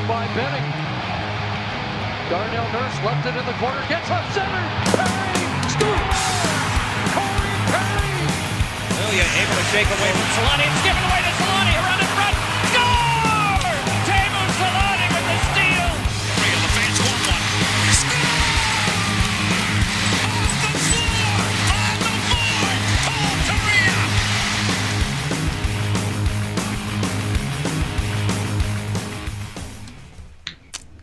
by Benning. Darnell Nurse left it in the corner, gets left center. Perry scores! Corey Perry! Ilya able to shake away from Solani. It's given away to Solani. Around in front. Score! Teemu Solani with the steal. Three of the fans want one. Score! Off the floor! On the board! Paul Kariya!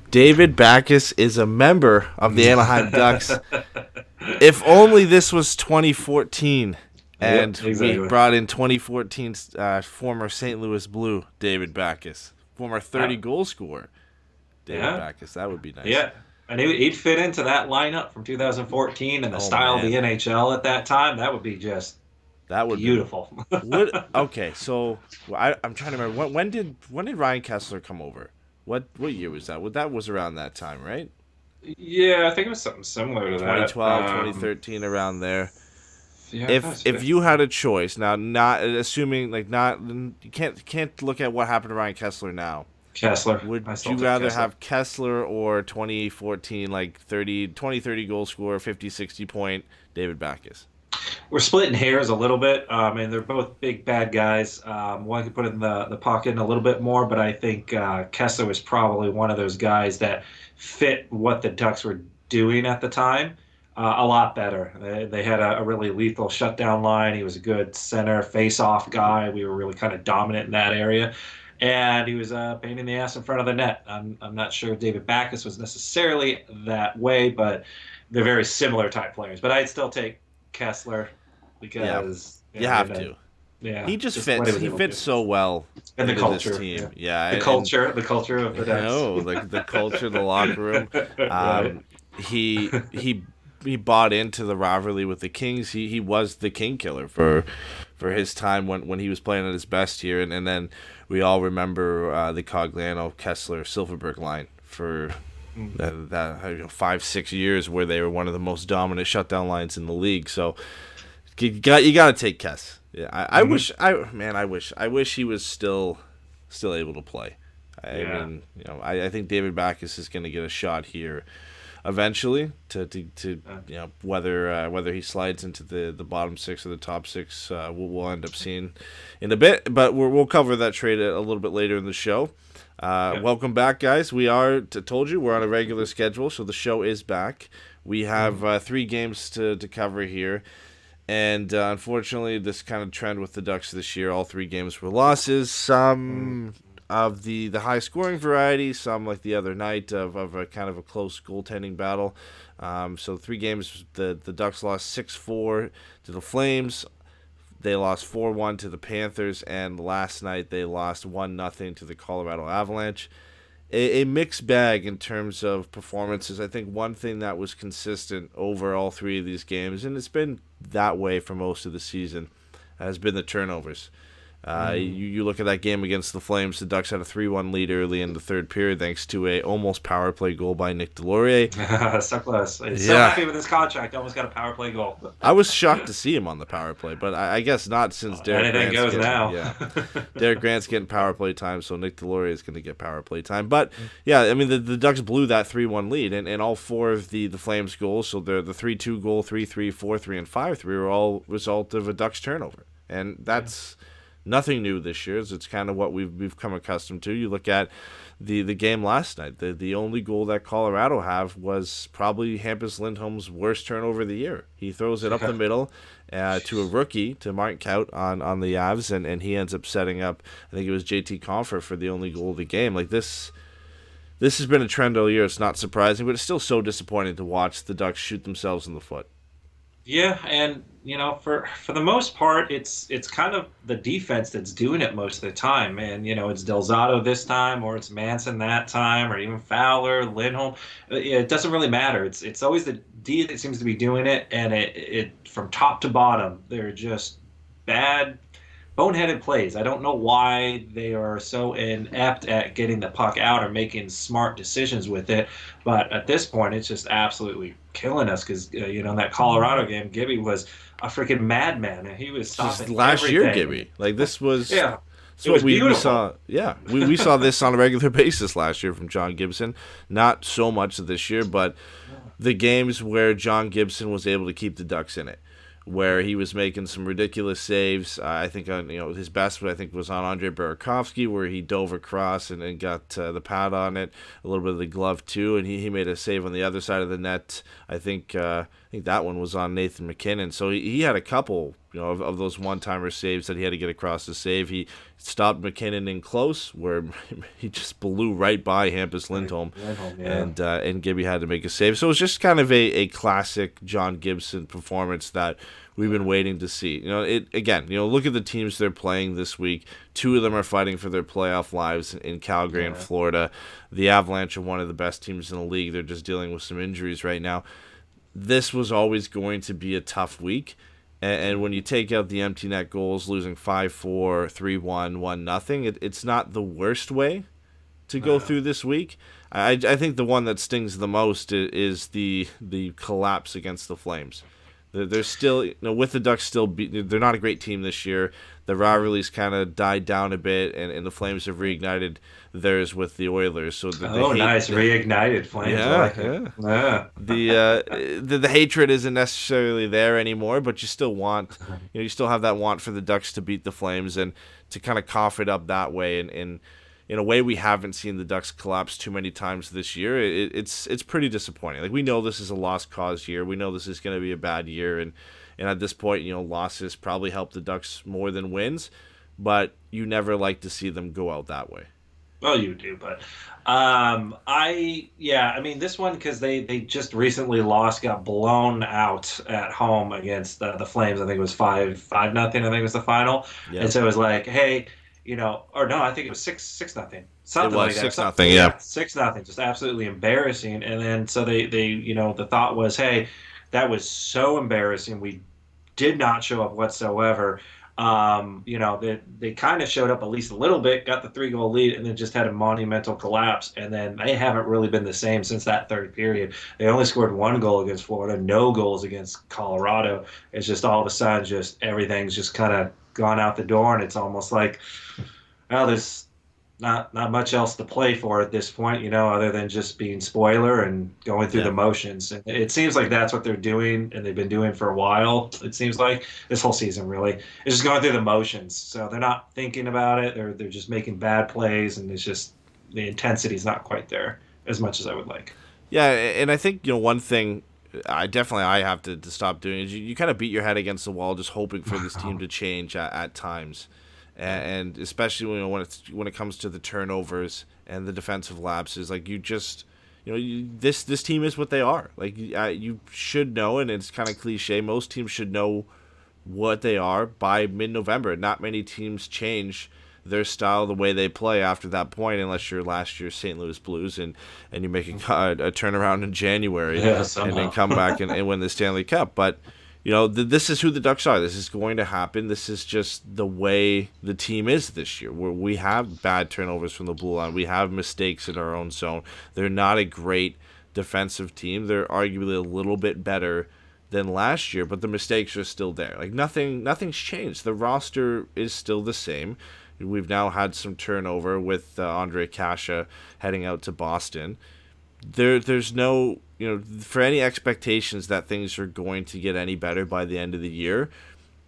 David Backes is a member of the Anaheim Ducks. If only this was 2014 and exactly. we brought in 2014's former St. Louis Blue David Backes, former 30-goal scorer David Backes. That would be nice. Yeah, and he'd fit into that lineup from 2014 and the style of the NHL at that time. That would be just beautiful. Okay, so I'm trying to remember. When did Ryan Kesler come over? What year was that? Well, that was around that time, right? Yeah, I think it was something similar to 2012, that. 2013, around there. Yeah, If you had a choice, now not assuming you can't look at what happened to Ryan Kesler now. Kesler. Would you rather have Kesler or 2014 30 goal scorer, 50, 60 point David Backes? We're splitting hairs a little bit. And they're both big bad guys. One could put it in the pocket a little bit more, but I think Kesler was probably one of those guys that fit what the Ducks were doing at the time a lot better. They had a really lethal shutdown line. He was a good center face-off guy. We were really kind of dominant in that area. And he was a pain in the ass in front of the net. I'm not sure David Backes was necessarily that way, but they're very similar type players. But I'd still take Kesler because you have to. Yeah, he just fits. He fits so well in the culture. This team. Yeah, the culture of the Ducks. No, the culture, the locker room. He bought into the rivalry with the Kings. He was the king killer for his time when he was playing at his best here, and then we all remember the Cogliano, Kesler, Silfverberg line for that 5-6 years where they were one of the most dominant shutdown lines in the league. So you got to take Kes. Yeah, I wish he was still able to play. I mean, I think David Backes is going to get a shot here eventually to whether he slides into the bottom six or the top six, we'll end up seeing in a bit, but we'll cover that trade a little bit later in the show. Welcome back, guys. We are told you we're on a regular schedule, so the show is back. We have 3 games to cover here, and unfortunately this kind of trend with the Ducks this year, all 3 games were losses. Some of the high scoring variety, some like the other night of a kind of a close goaltending battle. So 3 games, the Ducks lost 6-4 to the Flames. They lost 4-1 to the Panthers, and last night they lost 1-0 to the Colorado Avalanche. A mixed bag in terms of performances. I think one thing that was consistent over all 3 of these games, and it's been that way for most of the season, has been the turnovers. You look at that game against the Flames, the Ducks had a 3-1 lead early in the third period thanks to a almost power play goal by Nick Delorier. So close. He's so happy with his contract. Almost got a power play goal. I was shocked to see him on the power play, but I guess not since Derek Grant's Derek Grant's getting power play time, so Nick Delorier is going to get power play time. But, yeah, I mean, the Ducks blew that 3-1 lead, and all 4 of the Flames goals, so the 3-2 goal, 3-3, 4-3, and 5-3 were all result of a Ducks turnover. And that's nothing new this year. It's kind of what we've come accustomed to. You look at the game last night. The only goal that Colorado have was probably Hampus Lindholm's worst turnover of the year. He throws it up the middle to a rookie, to Mark Kaut on the Avs, and he ends up setting up, I think it was JT Compher for the only goal of the game. Like this has been a trend all year. It's not surprising, but it's still so disappointing to watch the Ducks shoot themselves in the foot. Yeah, and for the most part, it's kind of the defense that's doing it most of the time. And it's Delzato this time, or it's Manson that time, or even Fowler, Lindholm. It doesn't really matter. It's always the D that seems to be doing it, and it from top to bottom, they're just bad, boneheaded plays. I don't know why they are so inept at getting the puck out or making smart decisions with it, but at this point, it's just absolutely killing us because in that Colorado game, Gibby was a freaking madman, and he was stopping last everything. year, Gibby. Like this was So what we beautiful. saw, we saw this on a regular basis last year from John Gibson. Not so much this year, but the games where John Gibson was able to keep the Ducks in it, where he was making some ridiculous saves. I think on his best, I think, was on Ondrej Burakovsky, where he dove across and got the pad on it, a little bit of the glove too, and he made a save on the other side of the net. I think that one was on Nathan MacKinnon. So he had a couple of those one-timer saves that he had to get across to save. He stopped MacKinnon in close, where he just blew right by Hampus Lindholm, and Gibby had to make a save. So it was just kind of a classic John Gibson performance that we've been waiting to see. Look at the teams they're playing this week. 2 of them are fighting for their playoff lives in Calgary and Florida. The Avalanche are one of the best teams in the league. They're just dealing with some injuries right now. This was always going to be a tough week. And when you take out the empty net goals, losing 5-4, 3-1, 1-0, it's not the worst way to go through this week. I think the one that stings the most is the collapse against the Flames. They're still, with the Ducks they're not a great team this year. The rivalries kind of died down a bit, and the Flames have reignited theirs with the Oilers. So reignited Flames. Yeah, I like it. Yeah. The hatred isn't necessarily there anymore, but you still want, you still have that want for the Ducks to beat the Flames and to kind of cough it up that way. And in a way, we haven't seen the Ducks collapse too many times this year. It's pretty disappointing. Like, we know this is a lost cause year. We know this is going to be a bad year, and at this point, losses probably help the Ducks more than wins, but you never like to see them go out that way. Well, you do, but this one, because they just recently got blown out at home against the Flames. I think it was 5-0. I think it was the final, and so it was like, hey. Or no, I think it was 6-0. Something like that. 6-0, yeah. 6-0, just absolutely embarrassing. And then so they the thought was, hey, that was so embarrassing. We did not show up whatsoever. They kind of showed up at least a little bit, got the 3-goal lead, and then just had a monumental collapse. And then they haven't really been the same since that third period. They only scored 1 goal against Florida, no goals against Colorado. It's just all of a sudden, just everything's just kind of gone out the door, and it's almost like, well, there's not much else to play for at this point, other than just being spoiler and going through the motions. And it seems like that's what they're doing, and they've been doing for a while. It seems like this whole season really is just going through the motions. So they're not thinking about it. They're just making bad plays, and it's just the intensity is not quite there as much as I would like. Yeah, and I think one thing I have to stop doing is you kind of beat your head against the wall just hoping for this team to change at times, and especially when it comes to the turnovers and the defensive lapses. Like, this team is what they are. Like, you should know, and it's kind of cliche, most teams should know what they are by mid-November. Not many teams change their style, the way they play after that point, unless you're last year's St. Louis Blues and you make a turnaround in January and then come back and win the Stanley Cup. But this is who the Ducks are. This is going to happen. This is just the way the team is this year, where we have bad turnovers from the blue line. We have mistakes in our own zone. They're not a great defensive team. They're arguably a little bit better than last year, but the mistakes are still there. Like, nothing's changed. The roster is still the same. We've now had some turnover with Ondrej Kase heading out to Boston. There's no, for any expectations that things are going to get any better by the end of the year,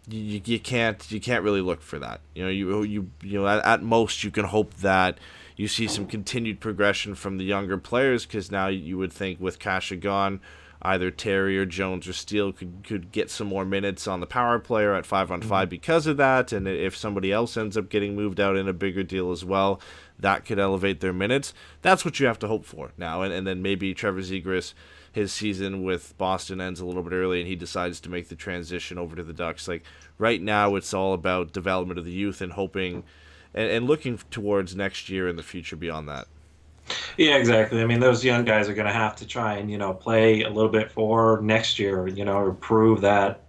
you can't really look for that. At most you can hope that you see some continued progression from the younger players, because now you would think with Kase gone, either Terry or Jones or Steele could get some more minutes on the power play or at 5-on-5 because of that. And if somebody else ends up getting moved out in a bigger deal as well, that could elevate their minutes. That's what you have to hope for now. And then maybe Trevor Zegras, his season with Boston ends a little bit early and he decides to make the transition over to the Ducks. Like, right now it's all about development of the youth and hoping and looking towards next year and the future beyond that. Yeah, exactly. I mean, those young guys are going to have to try and, play a little bit for next year, or prove that,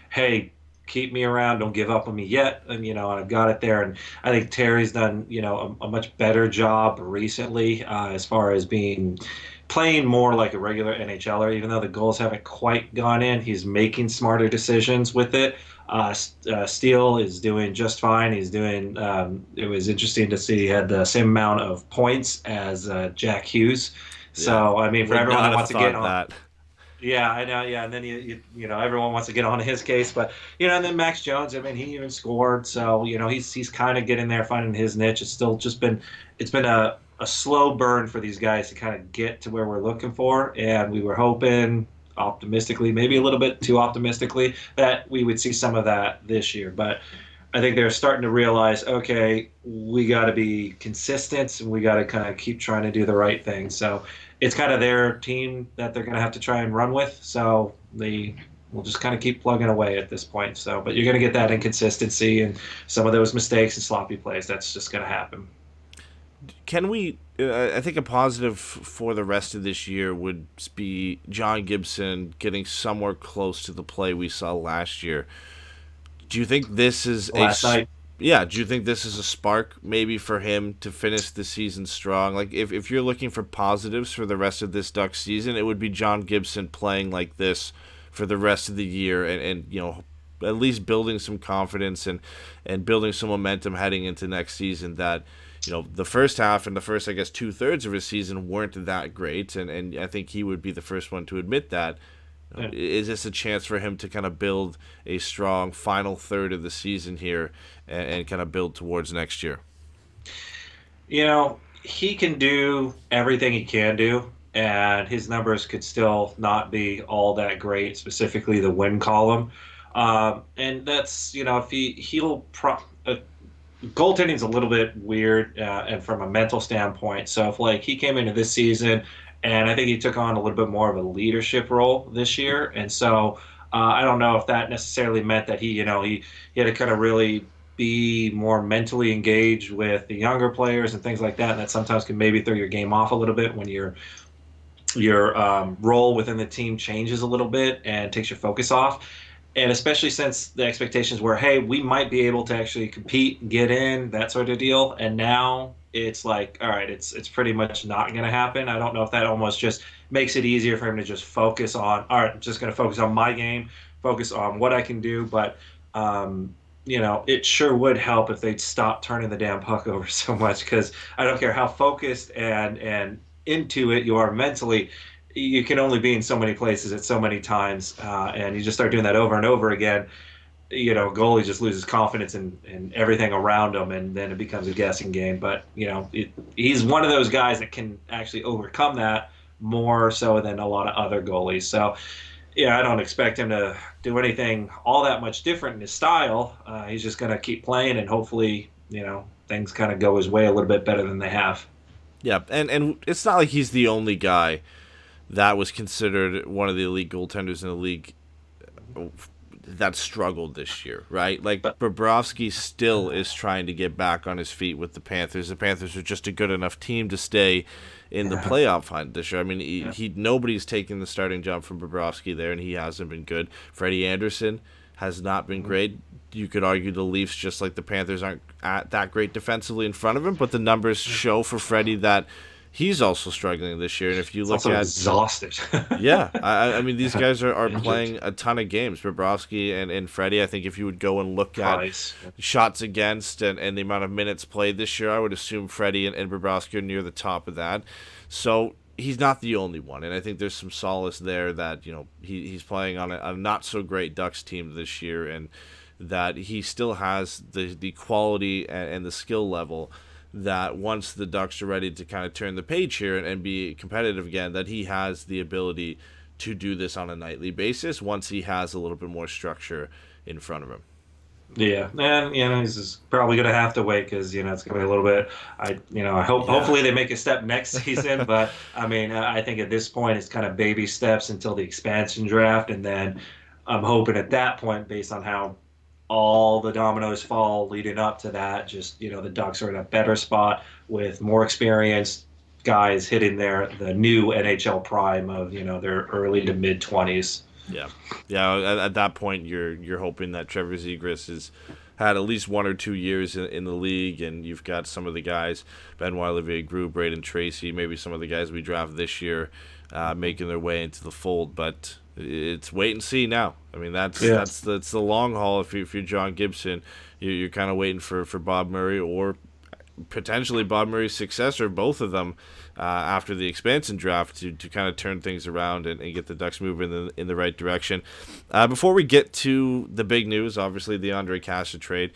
hey, keep me around, don't give up on me yet. And, I've got it there. And I think Terry's done, a much better job recently as far as playing more like a regular NHLer, even though the goals haven't quite gone in. He's making smarter decisions with it. Steele is doing just fine. He's doing. It was interesting to see he had the same amount of points as Jack Hughes. Yeah, So I mean, for would everyone not that have wants to get thought on, that. yeah, I know, yeah, and then everyone wants to get on his case, but and then Max Jones, I mean, he even scored, so he's kind of getting there, finding his niche. It's still just been it's been a slow burn for these guys to kind of get to where we're looking for, and we were hoping optimistically, maybe a little bit too optimistically, that we would see some of that this year, but I think they're starting to realize, okay, we got to be consistent and we got to kind of keep trying to do the right thing. So it's kind of their team that they're going to have to try and run with. So they will just kind of keep plugging away at this point. So, but you're going to get that inconsistency and some of those mistakes and sloppy plays. That's just going to happen. Can we? I think a positive for the rest of this year would be John Gibson getting somewhere close to the play we saw last year. Do you think this is Last night. Yeah, do you think this is a spark maybe for him to finish the season strong? Like if you're looking for positives for the rest of this Ducks season, it would be John Gibson playing like this for the rest of the year and at least building some confidence and building some momentum heading into next season that the first half and the first, I guess, 2/3 of his season weren't that great, and I think he would be the first one to admit that. Yeah. Is this a chance for him to kind of build a strong final third of the season here and kind of build towards next year? He can do everything he can do, and his numbers could still not be all that great, specifically the win column. And that's, if goaltending's a little bit weird, and from a mental standpoint. So if like he came into this season, and I think he took on a little bit more of a leadership role this year, and so I don't know if that necessarily meant that he had to kind of really be more mentally engaged with the younger players and things like that. And that sometimes can maybe throw your game off a little bit when your role within the team changes a little bit and takes your focus off. And especially since the expectations were, hey, we might be able to actually compete, get in, that sort of deal. And now it's like, all right, it's pretty much not going to happen. I don't know if that almost just makes it easier for him to just focus on, all right, I'm just going to focus on my game, focus on what I can do. But, it sure would help if they'd stop turning the damn puck over so much, because I don't care how focused and into it you are mentally, you can only be in so many places at so many times, and you just start doing that over and over again. Goalie just loses confidence in everything around him, and then it becomes a guessing game. But he's one of those guys that can actually overcome that more so than a lot of other goalies. So, I don't expect him to do anything all that much different in his style. He's just going to keep playing, and hopefully, things kind of go his way a little bit better than they have. Yeah, and it's not like he's the only guy that was considered one of the elite goaltenders in the league that struggled this year, right? Like, Bobrovsky still is trying to get back on his feet with the Panthers. The Panthers are just a good enough team to stay in the playoff hunt this year. I mean, he nobody's taking the starting job from Bobrovsky there, and he hasn't been good. Freddie Anderson has not been great. You could argue the Leafs, just like the Panthers, aren't that great defensively in front of him, but the numbers show for Freddie that he's also struggling this year. And if you look also at exhausted. Yeah, I mean, these guys are playing a ton of games. Bobrovsky and Freddie, I think if you would go and look at shots against and the amount of minutes played this year, I would assume Freddie and Bobrovsky are near the top of that. So he's not the only one, and I think there's some solace there that he's playing on a not so great Ducks team this year, and that he still has the quality and the skill level that once the Ducks are ready to kind of turn the page here and be competitive again, that he has the ability to do this on a nightly basis once he has a little bit more structure in front of him. Yeah, and he's just probably gonna have to wait because it's gonna be a little bit. I hope hopefully they make a step next season, but I mean I think at this point it's kind of baby steps until the expansion draft, and then I'm hoping at that point, based on how all the dominoes fall leading up to that, just the Ducks are in a better spot with more experienced guys hitting the new NHL prime of their early to mid 20s. Yeah. At that point, you're hoping that Trevor Zegras has had at least 1 or 2 years in the league, and you've got some of the guys, Benoit Olivier Groulx, Braden Tracy, maybe some of the guys we draft this year, making their way into the fold. But it's wait and see now. I mean, that's the long haul. If you're John Gibson, you're kind of waiting for Bob Murray or potentially Bob Murray's successor, both of them, after the expansion draft to kind of turn things around and get the Ducks moving in the right direction. Before we get to the big news, obviously the Ondrej Kase trade,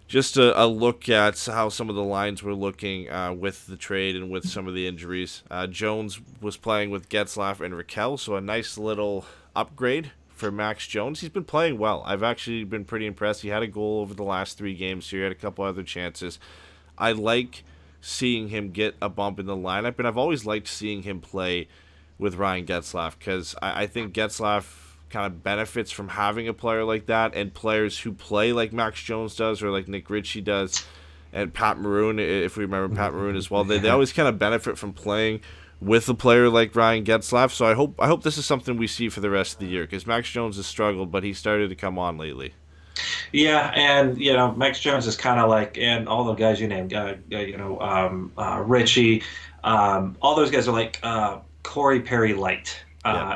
just a look at how some of the lines were looking with the trade and with some of the injuries. Jones was playing with Getzlaf and Raquel, so a nice little upgrade for Max Jones. He's been playing well. I've actually been pretty impressed. He had a goal over the last 3 games, so he had a couple other chances. I like seeing him get a bump in the lineup, and I've always liked seeing him play with Ryan Getzlaf because I think Getzlaf kind of benefits from having a player like that, and players who play like Max Jones does or like Nick Ritchie does, and Pat Maroon, if we remember Pat Maroon as well, they always kind of benefit from playing with a player like Ryan Getzlaf. So I hope this is something we see for the rest of the year because Max Jones has struggled, but he started to come on lately. Yeah, and Max Jones is kind of like, and all the guys you named, Richie, all those guys are like Corey Perry light,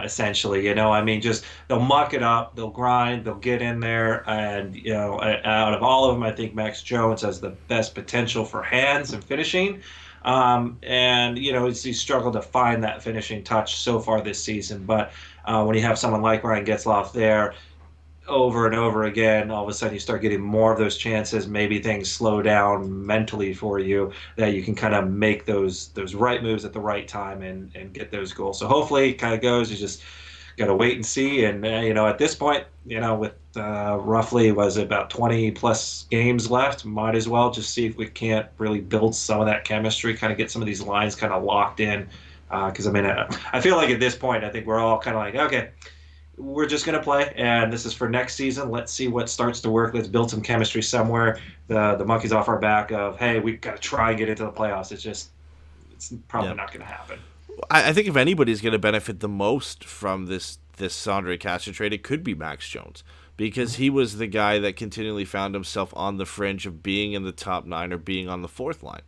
essentially. I mean, just they'll muck it up, they'll grind, they'll get in there, and out of all of them, I think Max Jones has the best potential for hands and finishing. And he's struggled to find that finishing touch so far this season. But when you have someone like Ryan Getzlaf there, over and over again, all of a sudden you start getting more of those chances. Maybe things slow down mentally for you, that you can kind of make those right moves at the right time and get those goals. So hopefully it kind of goes. You just got to wait and see. And at this point, with roughly about 20 plus games left, might as well just see if we can't really build some of that chemistry, kind of get some of these lines kind of locked in. Because I feel like at this point, I think we're all kind of like, okay, we're just going to play, and this is for next season. Let's see what starts to work. Let's build some chemistry somewhere. The monkey's off our back of, hey, we've got to try and get into the playoffs. It's probably not going to happen. I think if anybody's going to benefit the most from this Ondrej Kase trade, it could be Max Jones, because he was the guy that continually found himself on the fringe of being in the top 9 or being on the 4th line.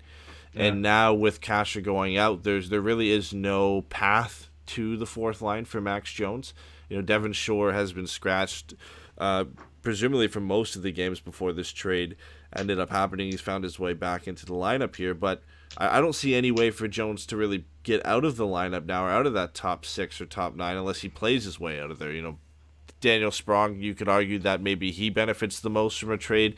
Yeah. And now with Kase going out, there really is no path to the 4th line for Max Jones. Devon Shore has been scratched, presumably for most of the games before this trade ended up happening. He's found his way back into the lineup here, but I don't see any way for Jones to really get out of the lineup now or out of that top 6 or top 9 unless he plays his way out of there. Daniel Sprong, you could argue that maybe he benefits the most from a trade,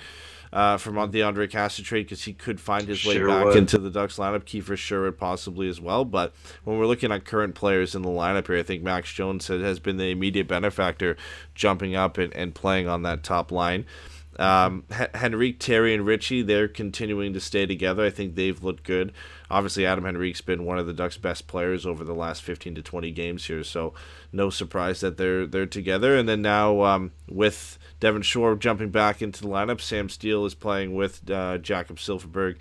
from the Ondrej Kase trade, because he could find his way back into the Ducks lineup. Kiefer Sherwood possibly as well. But when we're looking at current players in the lineup here, I think Max Jones has been the immediate benefactor, jumping up and playing on that top line. Henrique, Terry, and Ritchie, they're continuing to stay together. I think they've looked good. Obviously, Adam Henrique's been one of the Ducks' best players over the last 15 to 20 games here, so no surprise that they're together. And then now with Devon Shore jumping back into the lineup, Sam Steele is playing with Jakob Silfverberg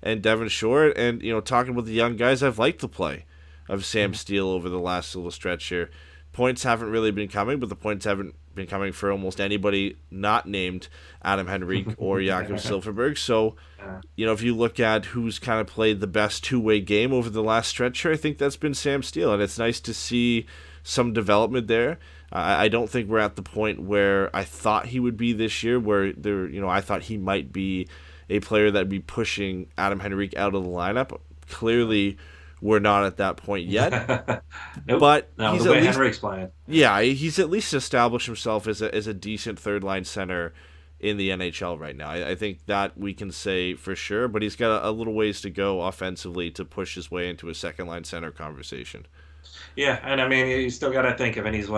and Devon Shore. And, talking with the young guys, I've liked the play of Sam Steele over the last little stretch here. Points haven't really been coming, but the points haven't been coming for almost anybody not named Adam Henrique or Jakob Silfverberg. So, if you look at who's kind of played the best two-way game over the last stretch here, I think that's been Sam Steele, and it's nice to see some development there. I don't think we're at the point where I thought he would be this year, where I thought he might be a player that'd be pushing Adam Henrique out of the lineup. Clearly, we're not at that point yet. Nope. But he's the way Henrique's playing. Yeah, he's at least established himself as a decent third line center in the NHL right now. I think that we can say for sure, but he's got a little ways to go offensively to push his way into a second line center conversation. Yeah, and I mean, you still got to think of it. He's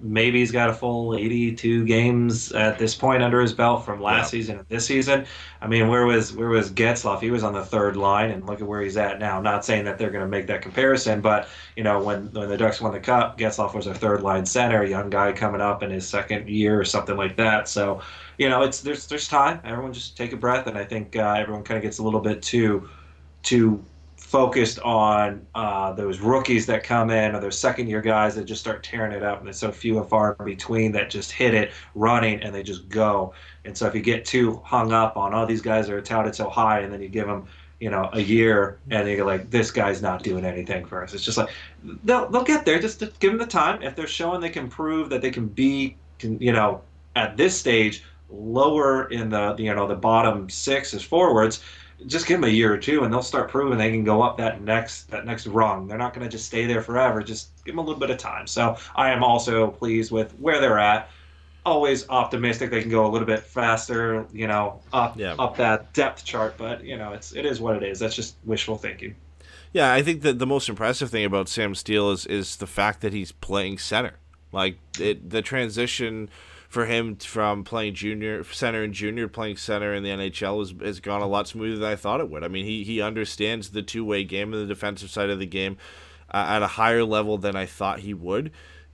maybe he's got a full 82 games at this point under his belt from last season and this season. I mean, where was Getzlaf? He was on the third line, and look at where he's at now. Not saying that they're going to make that comparison, but when the Ducks won the Cup, Getzlaf was a third line center, a young guy coming up in his second year or something like that. So, there's time. Everyone just take a breath, and I think everyone kind of gets a little bit too focused on those rookies that come in, or those second-year guys that just start tearing it up, and there's so few and far in between that just hit it running and they just go. And so if you get too hung up on, these guys are touted so high, and then you give them, a year, and you're like, this guy's not doing anything for us. It's just like they'll get there. Just give them the time. If they're showing they can prove that they can be, at this stage lower in the bottom six as forwards, just give them a year or two, and they'll start proving they can go up that next rung. They're not going to just stay there forever. Just give them a little bit of time. So I am also pleased with where they're at. Always optimistic they can go a little bit faster, up that depth chart. But it is what it is. That's just wishful thinking. Yeah, I think that the most impressive thing about Sam Steele is the fact that he's playing center. Like the transition for him from playing center in junior, playing center in the NHL has gone a lot smoother than I thought it would. I mean, he understands the two-way game and the defensive side of the game at a higher level than I thought he would.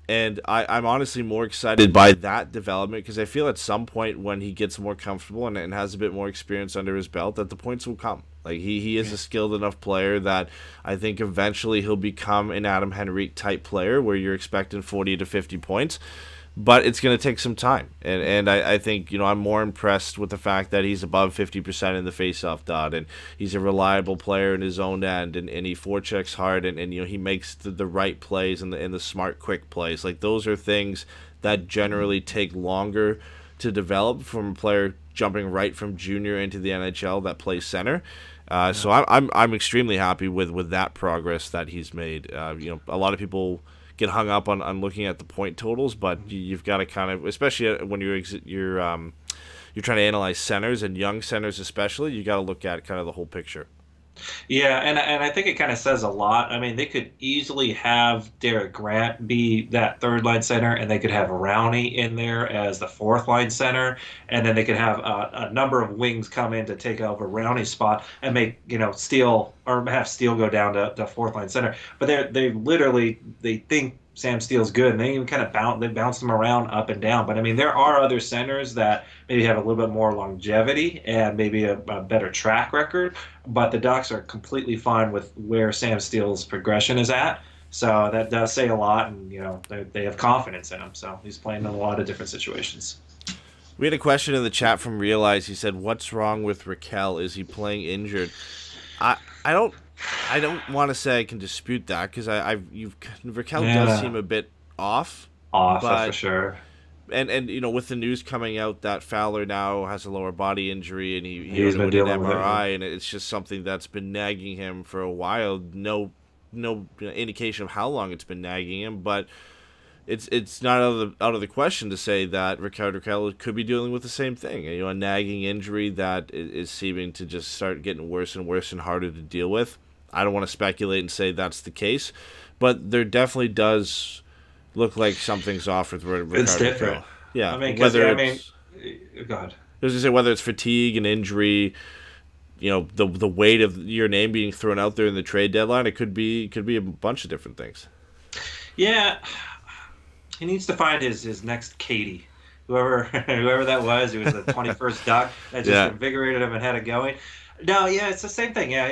And I'm honestly more excited by that development because I feel at some point when he gets more comfortable and has a bit more experience under his belt that the points will come. Like he is a skilled enough player that I think eventually he'll become an Adam Henrique type player where you're expecting 40 to 50 points. But it's going to take some time. And I think, I'm more impressed with the fact that he's above 50% in the faceoff dot, and he's a reliable player in his own end, and he forechecks hard, and he makes the right plays and the smart, quick plays. Like, those are things that generally take longer to develop from a player jumping right from junior into the NHL that plays center. So I'm extremely happy with that progress that he's made. A lot of people get hung up on looking at the point totals, but you've got to kind of, especially when you're trying to analyze centers and young centers especially, you got to look at kind of the whole picture. Yeah, and I think it kind of says a lot. I mean, they could easily have Derek Grant be that third line center, and they could have Rowney in there as the fourth line center, and then they could have a number of wings come in to take over Rowney's spot and make Steele, or have Steele go down to fourth line center. But they think Sam Steele's good, and they even kind of bounce them around up and down. But I mean, there are other centers that maybe have a little bit more longevity and maybe a better track record. But the Ducks are completely fine with where Sam Steele's progression is at. So that does say a lot, and they have confidence in him. So he's playing in a lot of different situations. We had a question in the chat from Realize. He said, "What's wrong with Raquel? Is he playing injured?" I don't want to say I can dispute that because Raquel does seem a bit off. That's for sure. And with the news coming out that Fowler now has a lower body injury and he's been dealing an MRI, with it. and it's just something that's been nagging him for a while. No indication of how long it's been nagging him, but it's not out of the question to say that Raquel could be dealing with the same thing. A nagging injury that is seeming to just start getting worse and worse and harder to deal with. I don't want to speculate and say that's the case, but there definitely does look like something's off with Ricardo. It's different. Yeah, I mean, go ahead. I was gonna say whether it's fatigue and injury, the weight of your name being thrown out there in the trade deadline. It could be a bunch of different things. Yeah, he needs to find his next Katie. Whoever that was, who was the 21st Duck that just invigorated him and had it going. No, yeah, it's the same thing. Yeah,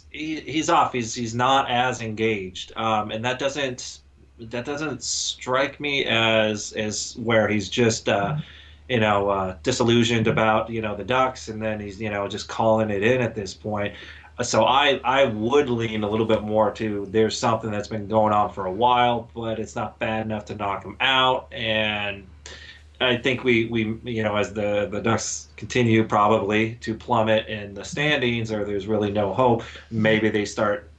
he's off. He's not as engaged, and that doesn't strike me as where he's just disillusioned about the Ducks, and then he's just calling it in at this point. So I would lean a little bit more to there's something that's been going on for a while, but it's not bad enough to knock him out. And I think we as the Ducks continue probably to plummet in the standings, or there's really no hope, maybe they start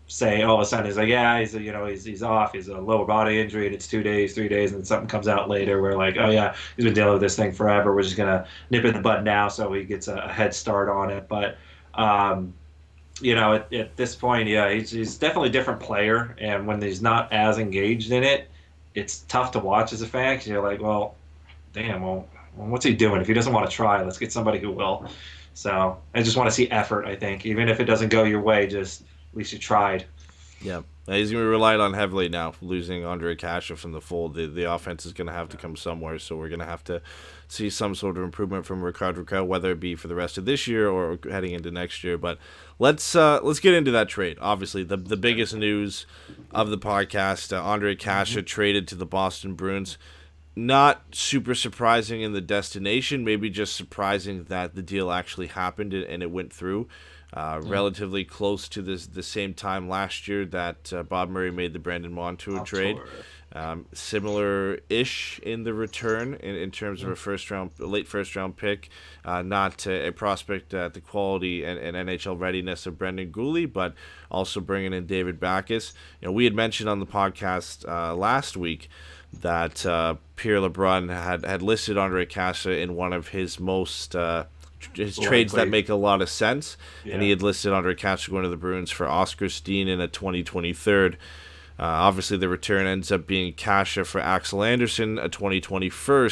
say all of a sudden he's like, yeah, he's off, he's a lower body injury, and it's 2 days, 3 days, and then something comes out later where like, oh yeah, he's been dealing with this thing forever, we're just gonna nip it in the bud now so he gets a head start on it. But at this point, yeah, he's definitely a different player, and when he's not as engaged in it, it's tough to watch as a fan because you're like, well, damn, well, what's he doing? If he doesn't want to try, let's get somebody who will. So I just want to see effort, I think. Even if it doesn't go your way, just at least you tried. Yeah. He's going to be relied on heavily now, losing Ondrej Kase from the fold. The offense is going to have to come somewhere, so we're going to have to see some sort of improvement from Ricardo Raquel, whether it be for the rest of this year or heading into next year. But let's get into that trade. Obviously, the biggest news of the podcast, Ondrej Kase traded to the Boston Bruins. Not super surprising in the destination, maybe just surprising that the deal actually happened and it went through. relatively close to the same time last year that Bob Murray made the Brandon Montour trade. Similar-ish in the return in terms of a late first round pick, not a prospect at the quality and NHL readiness of Brendan Gooley, but also bringing in David Backes. We had mentioned on the podcast last week that Pierre LeBrun had listed Ondrej Kase in one of his most his trades that make a lot of sense, and he had listed Ondrej Kase going to the Bruins for Oscar Steen in a 2023. Obviously, the return ends up being Kase for Axel Andersson, a 2021,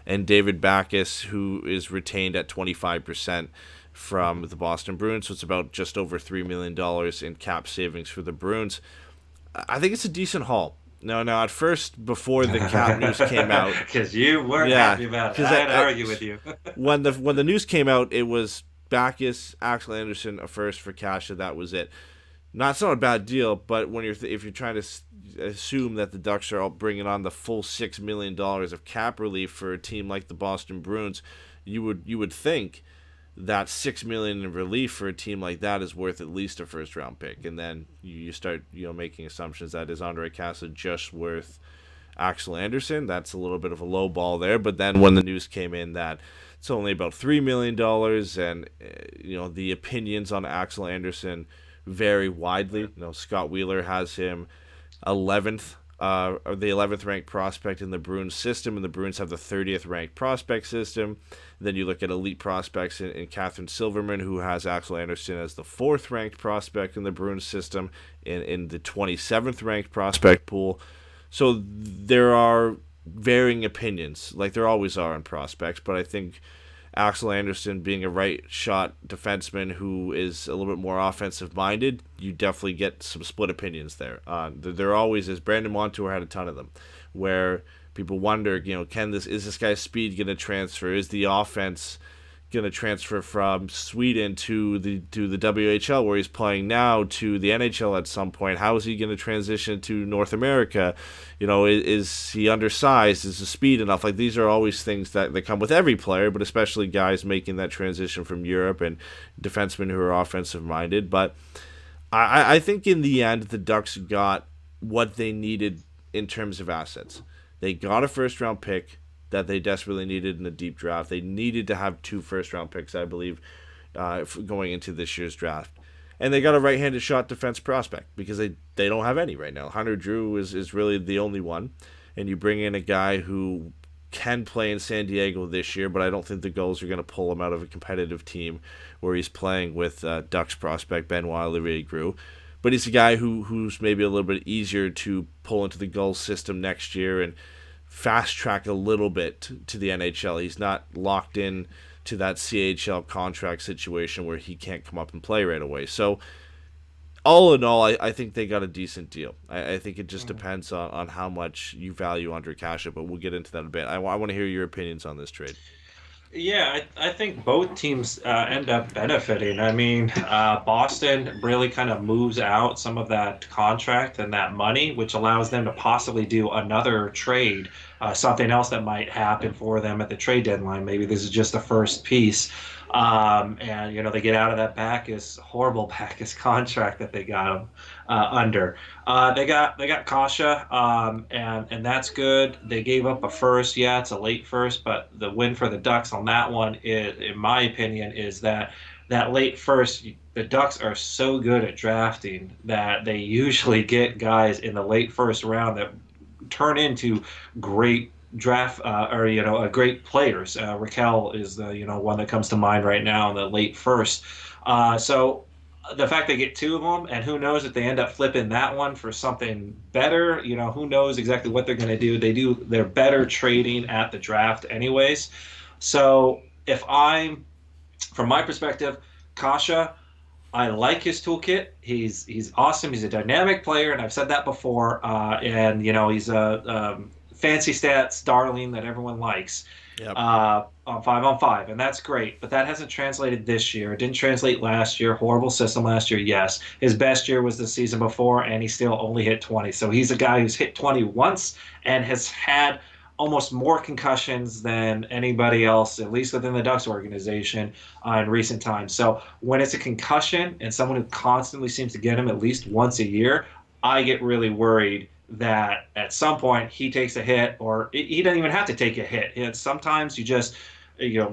and David Backes, who is retained at 25% from the Boston Bruins. So it's about just over $3 million in cap savings for the Bruins. I think it's a decent haul. Now, at first, before the cap news came out, because you weren't happy about it, I had to argue with you. when the news came out, it was Backes, Axel Andersson, a first for Kase. That was it. It's not a bad deal, but when if you're trying to assume that the Ducks are all bringing on the full $6 million of cap relief for a team like the Boston Bruins, you would think that $6 million in relief for a team like that is worth at least a first round pick, and then you start making assumptions that is Ondrej Kase just worth Axel Andersson. That's a little bit of a low ball there, but then when the news came in that it's only about $3 million, and the opinions on Axel Andersson vary widely. Scott Wheeler has him 11th, the 11th ranked prospect in the Bruins system, and the Bruins have the 30th ranked prospect system. Then you look at elite prospects in Catherine Silverman, who has Axel Andersson as the 4th ranked prospect in the Bruins system, in the 27th ranked prospect pool. So there are varying opinions, like there always are on prospects, but I think Axel Andersson being a right shot defenseman who is a little bit more offensive minded, you definitely get some split opinions there. There always is. Brandon Montour had a ton of them, where people wonder, is this guy's speed going to transfer? Is the offense going to transfer from Sweden to the WHL where he's playing now to the NHL at some point? How is he going to transition to North America? Is he undersized? Is the speed enough? Like, these are always things that come with every player, but especially guys making that transition from Europe and defensemen who are offensive minded. But I think in the end, the Ducks got what they needed in terms of assets. They got a first round pick that they desperately needed in the deep draft. They needed to have 2 first-round picks, I believe, going into this year's draft. And they got a right-handed shot defense prospect because they don't have any right now. Hunter Drew is really the only one. And you bring in a guy who can play in San Diego this year, but I don't think the Gulls are going to pull him out of a competitive team where he's playing with Ducks prospect Benoit Lerieux. But he's a guy who's maybe a little bit easier to pull into the Gulls system next year and fast track a little bit to the NHL. He's not locked in to that CHL contract situation where he can't come up and play right away. So all in all, I think they got a decent deal. I think it just depends on how much you value Ondrej Kase, but we'll get into that a bit. I want to hear your opinions on this trade. Yeah, I think both teams end up benefiting. I mean, Boston really kind of moves out some of that contract and that money, which allows them to possibly do another trade, something else that might happen for them at the trade deadline. Maybe this is just the first piece. And, they get out of that horrible Backes contract that they got him under. They got Kase, and that's good. They gave up a first. Yeah, it's a late first, but the win for the Ducks on that one, in my opinion, is that late first, the Ducks are so good at drafting that they usually get guys in the late first round that turn into great draft great players. Raquel is the one that comes to mind right now in the late first. So the fact they get 2 of them, and who knows if they end up flipping that one for something better, who knows exactly what they're going to do. They're better trading at the draft anyways. So from my perspective, Kase, I like his toolkit. He's awesome. He's a dynamic player, and I've said that before. And he's a fancy stats darling that everyone likes. Yep. On 5-on-5, and that's great. But that hasn't translated this year. It didn't translate last year. Horrible system last year, yes. His best year was the season before, and he still only hit 20. So he's a guy who's hit 20 once and has had almost more concussions than anybody else, at least within the Ducks organization, in recent times. So when it's a concussion and someone who constantly seems to get them at least once a year, I get really worried that at some point he takes a hit, or he doesn't even have to take a hit. Sometimes you just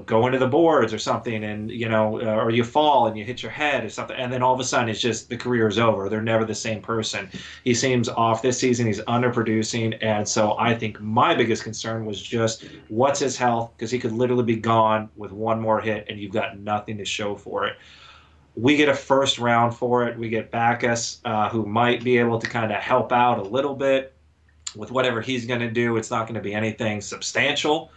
go into the boards or something, and or you fall and you hit your head or something, and then all of a sudden it's just the career is over. They're never the same person. He seems off this season. He's underproducing, and so I think my biggest concern was just what's his health, because he could literally be gone with one more hit and you've got nothing to show for it. We get a first round for it. We get Backus, who might be able to kind of help out a little bit with whatever he's going to do. It's not going to be anything substantial,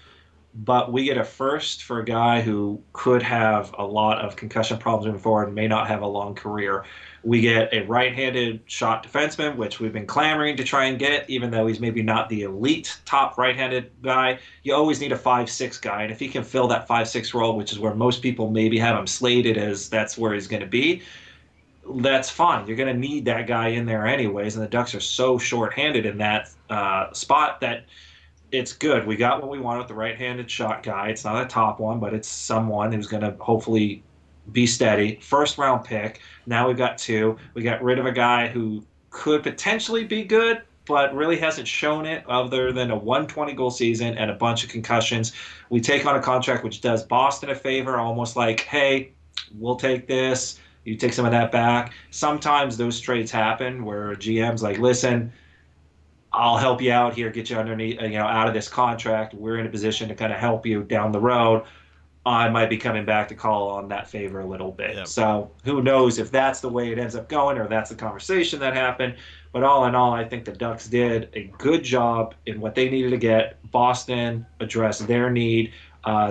but we get a first for a guy who could have a lot of concussion problems moving forward and may not have a long career. We get a right-handed shot defenseman, which we've been clamoring to try and get, even though he's maybe not the elite top right-handed guy. You always need a 5'6" guy, and if he can fill that 5'6" role, which is where most people maybe have him slated as that's where he's going to be, that's fine. You're going to need that guy in there anyways, and the Ducks are so short-handed in that spot that it's good. We got what we wanted with the right-handed shot guy. It's not a top one, but it's someone who's going to hopefully be steady. First round pick. Now we've got two. We got rid of a guy who could potentially be good, but really hasn't shown it other than a 120 goal season and a bunch of concussions. We take on a contract which does Boston a favor, almost like, hey, we'll take this. You take some of that back. Sometimes those trades happen where GM's like, listen, I'll help you out here, get you underneath, out of this contract. We're in a position to kind of help you down the road. I might be coming back to call on that favor a little bit. Yep. So who knows if that's the way it ends up going or that's the conversation that happened. But all in all, I think the Ducks did a good job in what they needed to get. Boston addressed their need.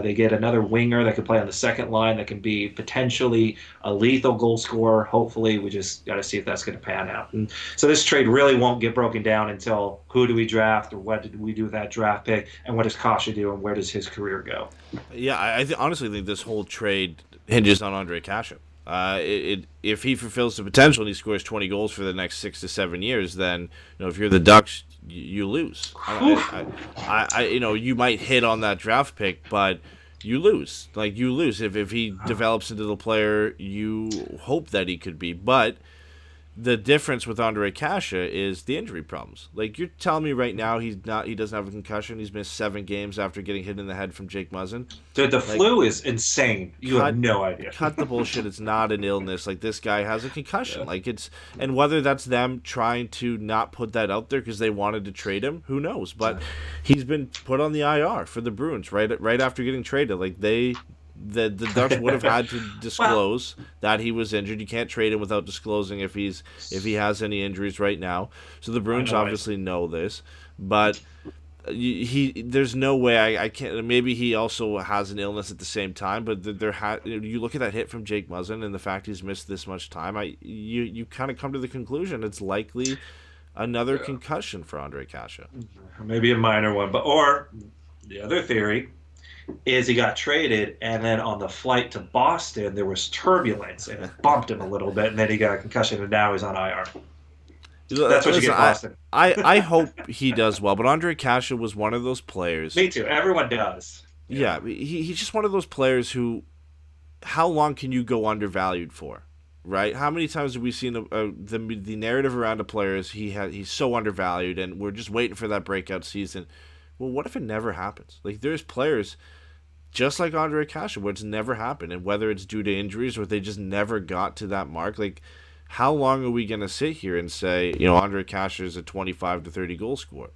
They get another winger that can play on the second line that can be potentially a lethal goal scorer. Hopefully, we just got to see if that's going to pan out. And so this trade really won't get broken down until who do we draft, or what did we do with that draft pick, and what does Kase do, and where does his career go? Yeah, I honestly think this whole trade hinges on Ondrej Kase. If he fulfills the potential and he scores 20 goals for the next 6 to 7 years, then if you're the Ducks, you lose. You might hit on that draft pick, but you lose. Like, you lose if he develops into the player you hope that he could be. But the difference with Ondrej Kase is the injury problems. Like, you're telling me right now he doesn't have a concussion. He's missed 7 games after getting hit in the head from Jake Muzzin. Dude, the flu is insane. You have no idea. Cut the bullshit. It's not an illness. Like, this guy has a concussion. Yeah. And whether that's them trying to not put that out there because they wanted to trade him, who knows? But he's been put on the IR for the Bruins right after getting traded. Like, the Ducks would have had to disclose that he was injured. You can't trade him without disclosing if he has any injuries right now. So the Bruins obviously know this, but there's no way I can't. Maybe he also has an illness at the same time. But you look at that hit from Jake Muzzin and the fact he's missed this much time. You kind of come to the conclusion it's likely another concussion for Ondrej Kase. Maybe a minor one, or the other theory is he got traded, and then on the flight to Boston, there was turbulence, and it bumped him a little bit, and then he got a concussion, and now he's on IR. That's what you get, Boston. I hope he does well, but Ondrej Kase was one of those players. Me too. Everyone does. Yeah, he's just one of those players who, how long can you go undervalued for, right? How many times have we seen the narrative around a player is he's so undervalued, and we're just waiting for that breakout season. Well, what if it never happens? Like, there's players just like Ondrej Kase, where it's never happened, and whether it's due to injuries or they just never got to that mark, like, how long are we going to sit here and say, Ondrej Kase is a 25 to 30 goal scorer,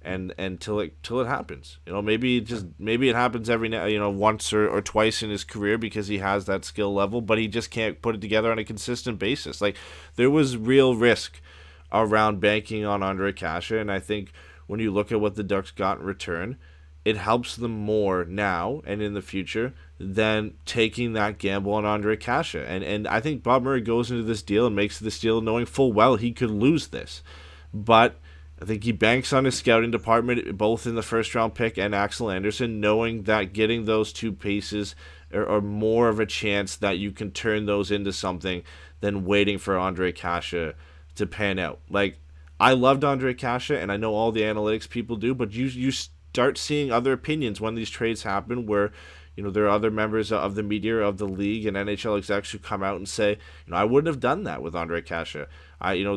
and till it happens? Maybe it happens every once or twice in his career because he has that skill level, but he just can't put it together on a consistent basis. Like, there was real risk around banking on Ondrej Kase, and I think when you look at what the Ducks got in return, it helps them more now and in the future than taking that gamble on Ondrej Kase. And I think Bob Murray goes into this deal and makes this deal knowing full well he could lose this. But I think he banks on his scouting department, both in the first-round pick and Axel Anderson, knowing that getting those two pieces are more of a chance that you can turn those into something than waiting for Ondrej Kase to pan out. Like, I loved Ondrej Kase, and I know all the analytics people do, but you start seeing other opinions when these trades happen, where there are other members of the media of the league and NHL execs who come out and say, I wouldn't have done that with Ondrej Kase.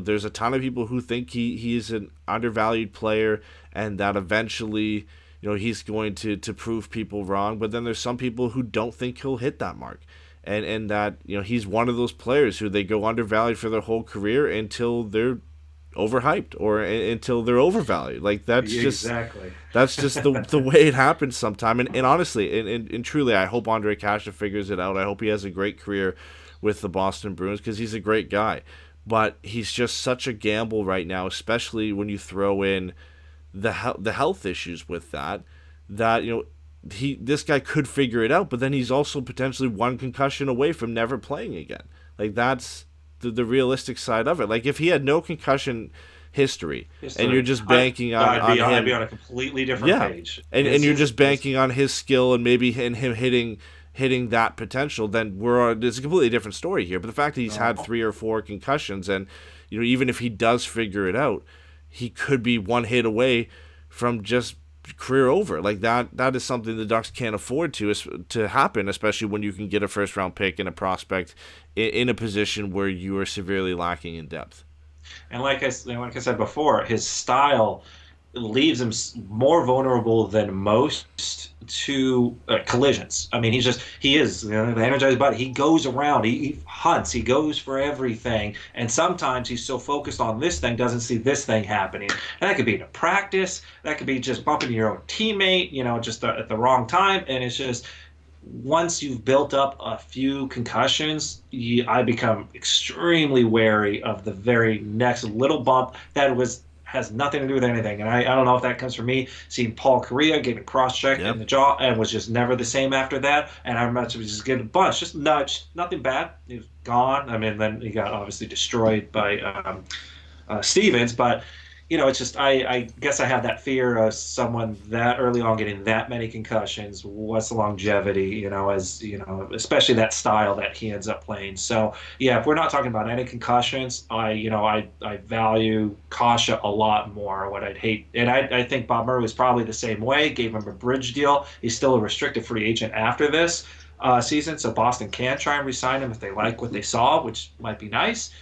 There's a ton of people who think he is an undervalued player and that eventually, he's going to prove people wrong. But then there's some people who don't think he'll hit that mark. And that, he's one of those players who they go undervalued for their whole career until they're overhyped or until they're overvalued. Like that's just the way it happens sometime. And honestly, and truly, I hope Ondrej Kase figures it out. I hope he has a great career with the Boston Bruins because he's a great guy. But he's just such a gamble right now, especially when you throw in the health issues with that this guy could figure it out, but then he's also potentially one concussion away from never playing again. Like that's the realistic side of it. Like if he had no concussion history. And you're just banking on him. I'd be on a completely different page. And you're just banking on his skill and maybe him hitting that potential, then it's a completely different story here. But the fact that he's had 3 or 4 concussions, and even if he does figure it out, he could be one hit away from just career over. Like that is something the Ducks can't afford to happen, especially when you can get a first round pick and a prospect in a position where you are severely lacking in depth. And like I said before, his style leaves him more vulnerable than most to collisions. I mean, he is the energized body. He goes around, he hunts, he goes for everything. And sometimes he's so focused on this thing, doesn't see this thing happening. And that could be in a practice, that could be just bumping your own teammate, just at the wrong time. And it's just, once you've built up a few concussions, I become extremely wary of the very next little bump that has nothing to do with anything. And I don't know if that comes from me seeing Paul Kariya getting a cross-check in the jaw and was just never the same after that. And I remember just getting a bunch, just nudged, nothing bad. He was gone. I mean, then he got obviously destroyed by Stevens. But, it's just I guess I have that fear of someone that early on getting that many concussions. What's the longevity, especially that style that he ends up playing. So, yeah, if we're not talking about any concussions, I value Kase a lot more. What I'd hate, and I think Bob Murray was probably the same way, gave him a bridge deal. He's still a restricted free agent after this season, so Boston can try and re-sign him if they like what they saw, which might be nice.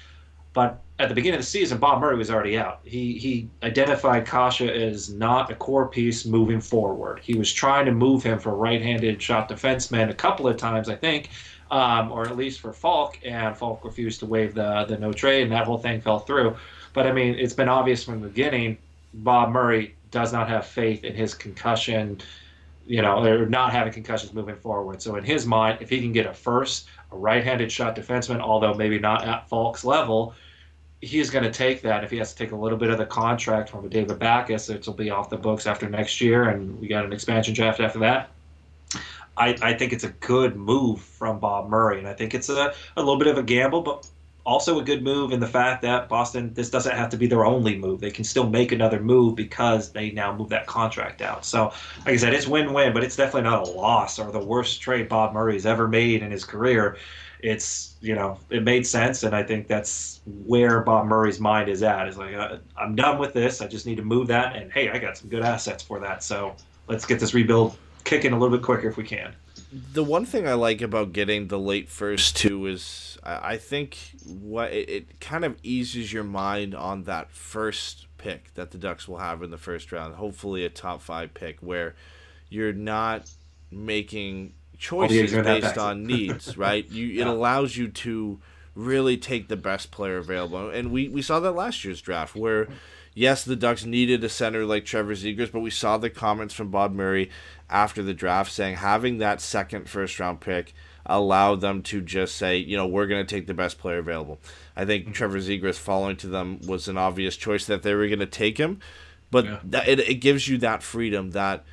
But at the beginning of the season, Bob Murray was already out. He identified Kase as not a core piece moving forward. He was trying to move him for right-handed shot defenseman a couple of times, I think, or at least for Falk, and Falk refused to waive the no trade, and that whole thing fell through. But, I mean, it's been obvious from the beginning, Bob Murray does not have faith in his concussion, or not having concussions moving forward. So in his mind, if he can get a right-handed shot defenseman, although maybe not at Falk's level, he's going to take that. If he has to take a little bit of the contract from David Backes, it will be off the books after next year, and we got an expansion draft after that. I think it's a good move from Bob Murray, and I think it's a little bit of a gamble, but also a good move in the fact that Boston, this doesn't have to be their only move. They can still make another move because they now move that contract out. So, like I said, it's win-win, but it's definitely not a loss or the worst trade Bob Murray's ever made in his career. It's, it made sense, and I think that's where Bob Murray's mind is at. Is like, I'm done with this. I just need to move that, and hey, I got some good assets for that. So let's get this rebuild kicking a little bit quicker if we can. The one thing I like about getting the late first too is I think it kind of eases your mind on that first pick that the Ducks will have in the first round. Hopefully a top 5 pick where you're not making choices based on needs, right? It allows you to really take the best player available. And we saw that last year's draft where, yes, the Ducks needed a center like Trevor Zegras, but we saw the comments from Bob Murray after the draft saying having that second first-round pick allowed them to just say, we're going to take the best player available. I think Trevor Zegras falling to them was an obvious choice that they were going to take him, but it gives you that freedom that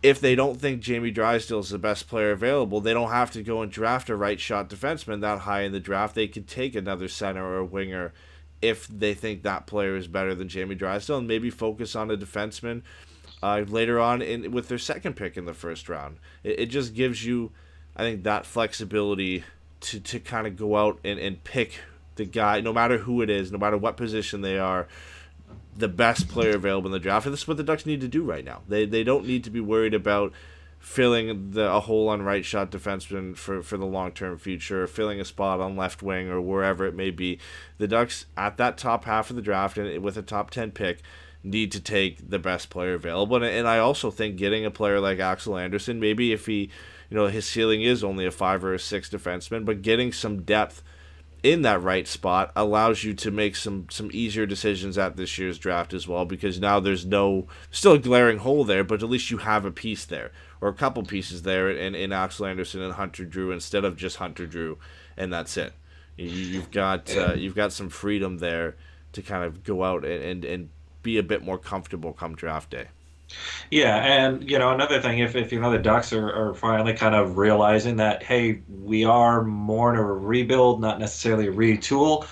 if they don't think Jamie Drysdale is the best player available, they don't have to go and draft a right-shot defenseman that high in the draft. They could take another center or a winger if they think that player is better than Jamie Drysdale and maybe focus on a defenseman later on with their second pick in the first round. It just gives you, I think, that flexibility to kind of go out and pick the guy, no matter who it is, no matter what position they are. the best player available in the draft. And this is what the Ducks need to do right now. They don't need to be worried about filling a hole on right shot defenseman for the long-term future, filling a spot on left wing or wherever it may be. The Ducks, at that top half of the draft and with a top 10 pick, need to take the best player available. And I also think getting a player like Axel Andersson, maybe if he, his ceiling is only a 5 or a 6 defenseman, but getting some depth in that right spot allows you to make some easier decisions at this year's draft as well, because now there's still a glaring hole there, but at least you have a piece there, or a couple pieces there in Axel Andersson and Hunter Drew instead of just Hunter Drew, and that's it. You've got some freedom there to kind of go out and be a bit more comfortable come draft day. Yeah, and another thing, if the Ducks are finally kind of realizing that, hey, we are more in a rebuild, not necessarily a retool,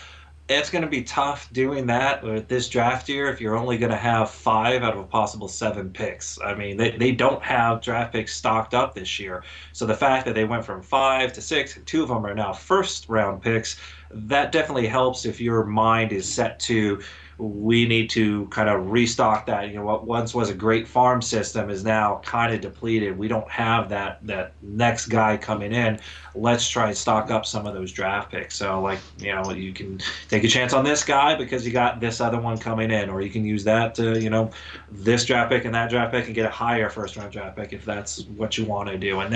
it's going to be tough doing that with this draft year if you're only going to have 5 out of a possible 7 picks. I mean, they don't have draft picks stocked up this year. So the fact that they went from 5 to 6, and 2 of them are now first-round picks, that definitely helps if your mind is set to, we need to kind of restock that. What once was a great farm system is now kind of depleted. We don't have that next guy coming in. Let's try and stock up some of those draft picks. So, you can take a chance on this guy because you got this other one coming in, or you can use that to, this draft pick and that draft pick and get a higher first-round draft pick if that's what you want to do. And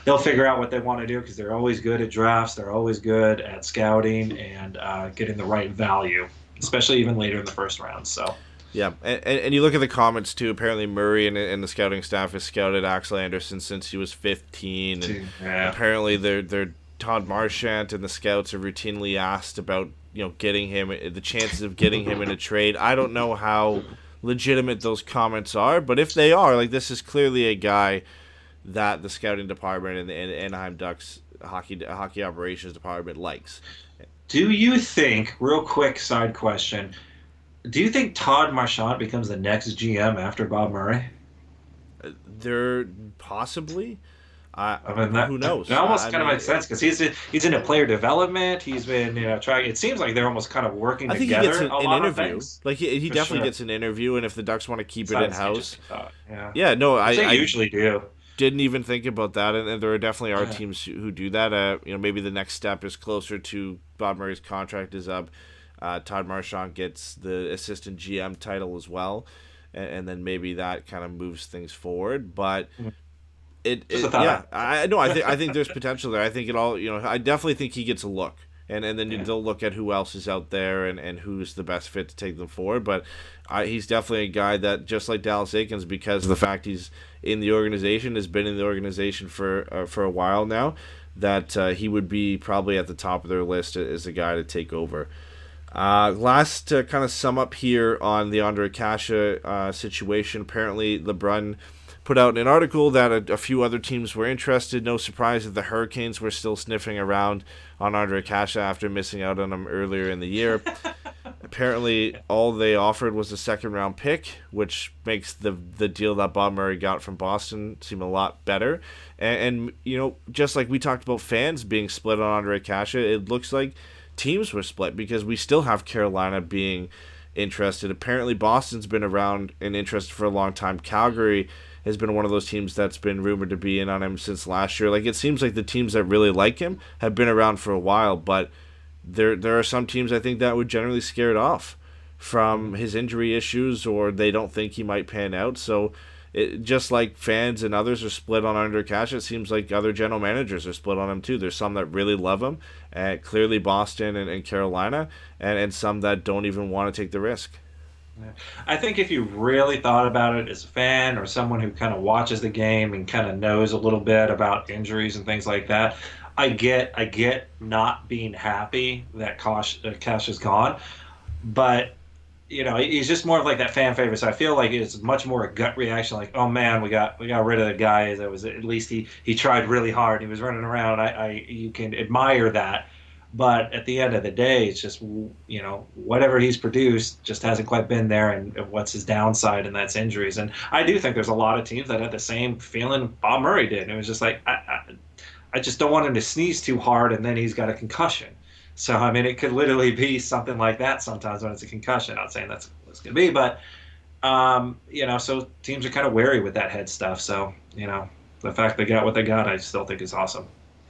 they'll figure out what they want to do because they're always good at drafts. They're always good at scouting and getting the right value, especially even later in the first round. So yeah, and you look at the comments too. Apparently Murray and the scouting staff has scouted Axel Andersson since he was 15, and apparently they're Todd Marchant and the scouts are routinely asked about getting him, the chances of getting him in a trade. I don't know how legitimate those comments are, but if they are, this is clearly a guy that the scouting department and the Anaheim Ducks hockey operations department likes. Do you think, real quick side question, do you think Todd Marchant becomes the next GM after Bob Murray? They're possibly. Who knows? That almost kind of makes sense because he's into player development. He's been trying. It seems like they're almost kind of working together. I think he gets an interview. He For definitely sure. gets an interview, and if the Ducks want to keep it in house, I usually do. Didn't even think about that, and there definitely are teams who do that. Maybe the next step is closer to Bob Murray's contract is up. Todd Marchant gets the assistant GM title as well, and then maybe that kind of moves things forward. But I think there's potential there. I think it all. I definitely think he gets a look. And then they'll look at who else is out there and who's the best fit to take them forward. But he's definitely a guy that, just like Dallas Eakins, because of the fact he's in the organization, has been in the organization for a while now, that he would be probably at the top of their list as a guy to take over. Last to kind of sum up here on the Ondrej Kase situation, apparently LeBrun put out an article that a few other teams were interested. No surprise that the Hurricanes were still sniffing around on Ondrej Kase after missing out on him earlier in the year. Apparently, all they offered was a second-round pick, which makes the deal that Bob Murray got from Boston seem a lot better. And just like we talked about fans being split on Ondrej Kase, it looks like teams were split because we still have Carolina being interested. Apparently, Boston's been around and interested for a long time. Calgary has been one of those teams that's been rumored to be in on him since last year. It seems like the teams that really like him have been around for a while, but there are some teams I think that would generally scare it off from his injury issues, or they don't think he might pan out. So just like fans and others are split on Ondrej Kase, it seems like other general managers are split on him too. There's some that really love him, clearly Boston and Carolina, and some that don't even want to take the risk. I think if you really thought about it as a fan or someone who kind of watches the game and kind of knows a little bit about injuries and things like that, I get not being happy that Kase is gone, but he's just more of like that fan favorite. So I feel like it's much more a gut reaction, like, oh man, we got rid of the guy that was, at least he tried really hard. He was running around. You can admire that. But at the end of the day, it's just, whatever he's produced just hasn't quite been there, and what's his downside, and that's injuries. And I do think there's a lot of teams that had the same feeling Bob Murray did. And it was just like, I just don't want him to sneeze too hard, and then he's got a concussion. So, it could literally be something like that sometimes when it's a concussion. I'm not saying that's it's going to be. But, so teams are kind of wary with that head stuff. So, the fact they got what they got, I still think is awesome.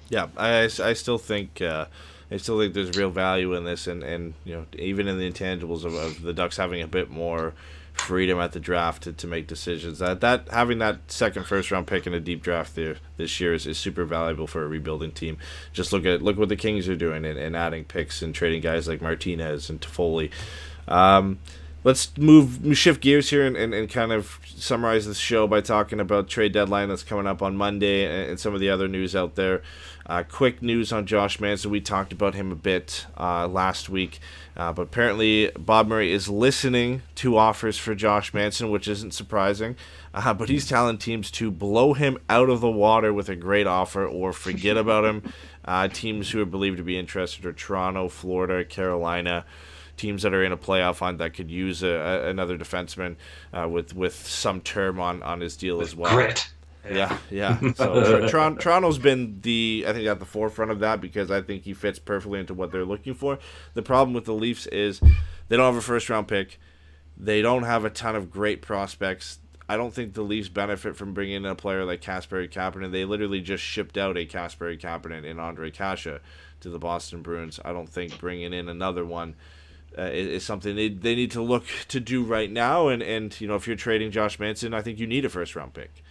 Yeah, I still think there's real value in this, and even in the intangibles of the Ducks having a bit more freedom at the draft to make decisions. That having that second first round pick in a deep draft there this year is super valuable for a rebuilding team. Just look what the Kings are doing and adding picks and trading guys like Martinez and Toffoli. Let's shift gears here and kind of summarize this show by talking about trade deadline that's coming up on Monday and some of the other news out there. Quick news on Josh Manson. We talked about him a bit last week, but apparently Bob Murray is listening to offers for Josh Manson, which isn't surprising. But he's telling teams to blow him out of the water with a great offer or forget about him. Teams who are believed to be interested are Toronto, Florida, Carolina. Teams that are in a playoff hunt that could use another defenseman with some term on his deal as well. Grit. Yeah. So Toronto's been I think at the forefront of that because I think he fits perfectly into what they're looking for. The problem with the Leafs is they don't have a first round pick. They don't have a ton of great prospects. I don't think the Leafs benefit from bringing in a player like Kasperi Kapanen. They literally just shipped out a Kasperi Kapanen in Ondrej Kase to the Boston Bruins. I don't think bringing in another one is something they need to look to do right now. And if you're trading Josh Manson, I think you need a first round pick.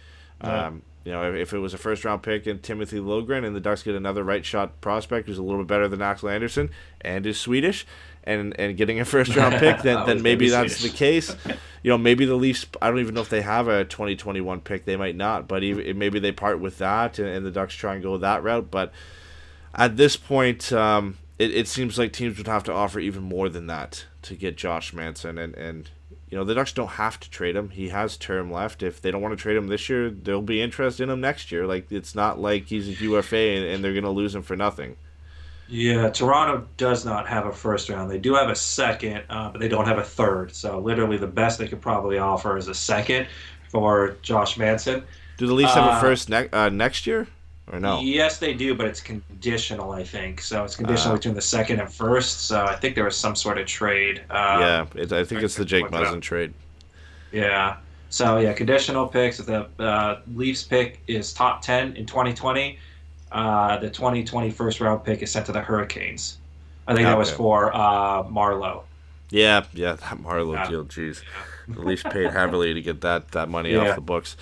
Yeah. If it was a first round pick and Timothy Liljegren and the Ducks get another right shot prospect who's a little bit better than Axel Andersson and is Swedish and getting a first round pick, then maybe that's Swedish. The case. Maybe the Leafs, I don't even know if they have a 2021 pick. They might not, but maybe they part with that and the Ducks try and go that route. But at this point, it seems like teams would have to offer even more than that to get Josh Manson. And the Ducks don't have to trade him. He has term left. If they don't want to trade him this year, there'll be interest in him next year. Like, it's not like he's a UFA and they're going to lose him for nothing. Yeah, Toronto does not have a first round. They do have a second, but they don't have a third. So literally the best they could probably offer is a second for Josh Manson. Do the Leafs have a first next year? Or no? Yes, they do, but it's conditional, I think. So it's conditional between the second and first. So I think there was some sort of trade. I think it's the Jake Muzzin trade. Yeah. So, conditional picks. The Leafs pick is top 10 in 2020. The 2020 first round pick is sent to the Hurricanes. I think that was for Marleau. Yeah, that Marleau deal. Jeez, the Leafs paid heavily to get that money off the books.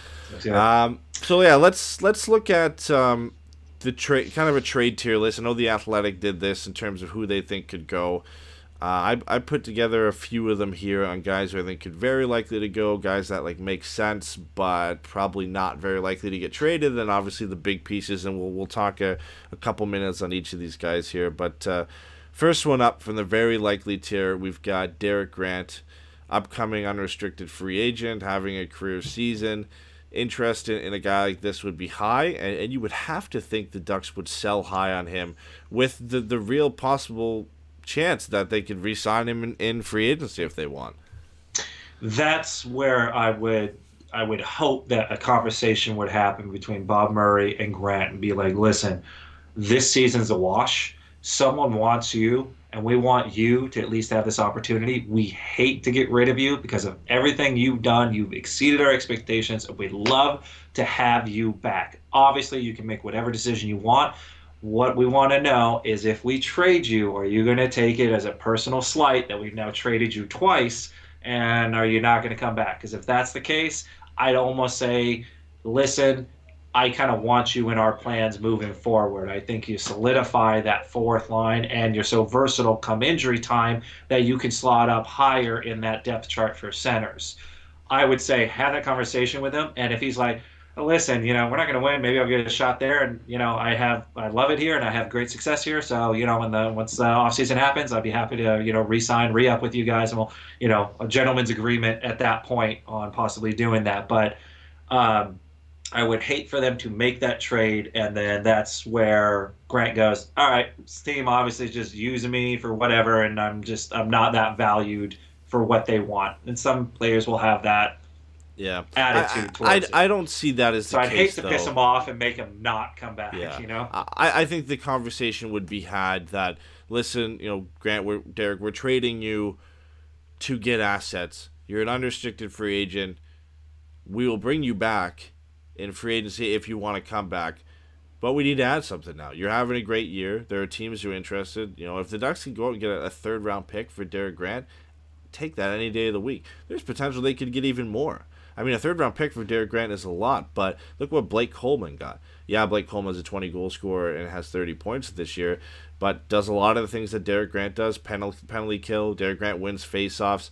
Yeah. Let's look at the trade, kind of a trade tier list. I know the Athletic did this in terms of who they think could go. I put together a few of them here on guys who I think could very likely to go, guys that make sense but probably not very likely to get traded. Then obviously the big pieces, and we'll talk a couple minutes on each of these guys here. But first one up from the very likely tier, we've got Derek Grant, upcoming unrestricted free agent, having a career season. Interest in a guy like this would be high, and you would have to think the Ducks would sell high on him with the real possible chance that they could re-sign him in free agency if they want. That's where I would hope that a conversation would happen between Bob Murray and Grant and be like, listen, this season's a wash. Someone wants you, and we want you to at least have this opportunity. We hate to get rid of you because of everything you've done. You've exceeded our expectations, and we'd love to have you back. Obviously, you can make whatever decision you want. What we want to know is if we trade you, are you going to take it as a personal slight that we've now traded you twice, and are you not going to come back? Because if that's the case, I'd almost say, listen, I kind of want you in our plans moving forward. I think you solidify that fourth line, and you're so versatile come injury time that you can slot up higher in that depth chart for centers. I would say have that conversation with him, and if he's like, listen, we're not going to win. Maybe I'll get a shot there, and I love it here, and I have great success here. So once the off season happens, I'd be happy to re-sign, re-up with you guys, and we'll a gentleman's agreement at that point on possibly doing that. But I would hate for them to make that trade, and then that's where Grant goes, all right, this team obviously is just using me for whatever, and I'm not that valued for what they want. And some players will have that attitude towards it. I don't see that as the case, so I'd hate to piss him off and make him not come back, I think the conversation would be had that, listen, Grant, Derek, we're trading you to get assets. You're an unrestricted free agent. We will bring you back in free agency if you want to come back. But we need to add something now. You're having a great year. There are teams who are interested. If the Ducks can go out and get a third-round pick for Derek Grant, take that any day of the week. There's potential they could get even more. I mean, a third-round pick for Derek Grant is a lot, but look what Blake Coleman got. Yeah, Blake Coleman's a 20-goal scorer and has 30 points this year, but does a lot of the things that Derek Grant does. Penalty kill. Derek Grant wins face-offs.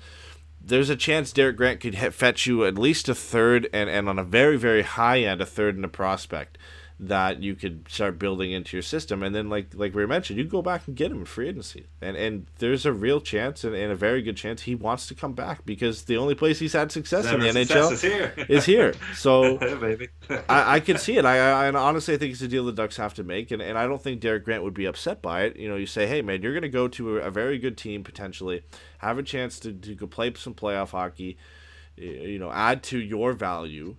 There's a chance Derek Grant could fetch you at least a third, and on a very, very high end, a third and a prospect that you could start building into your system. And then, like we mentioned, you go back and get him in free agency. And there's a real chance and a very good chance he wants to come back, because the only place he's had success in the NHL is here. So I can see it. I honestly, I think it's a deal the Ducks have to make. And I don't think Derek Grant would be upset by it. You say, hey, man, you're going to go to a very good team potentially, have a chance to go play some playoff hockey, add to your value,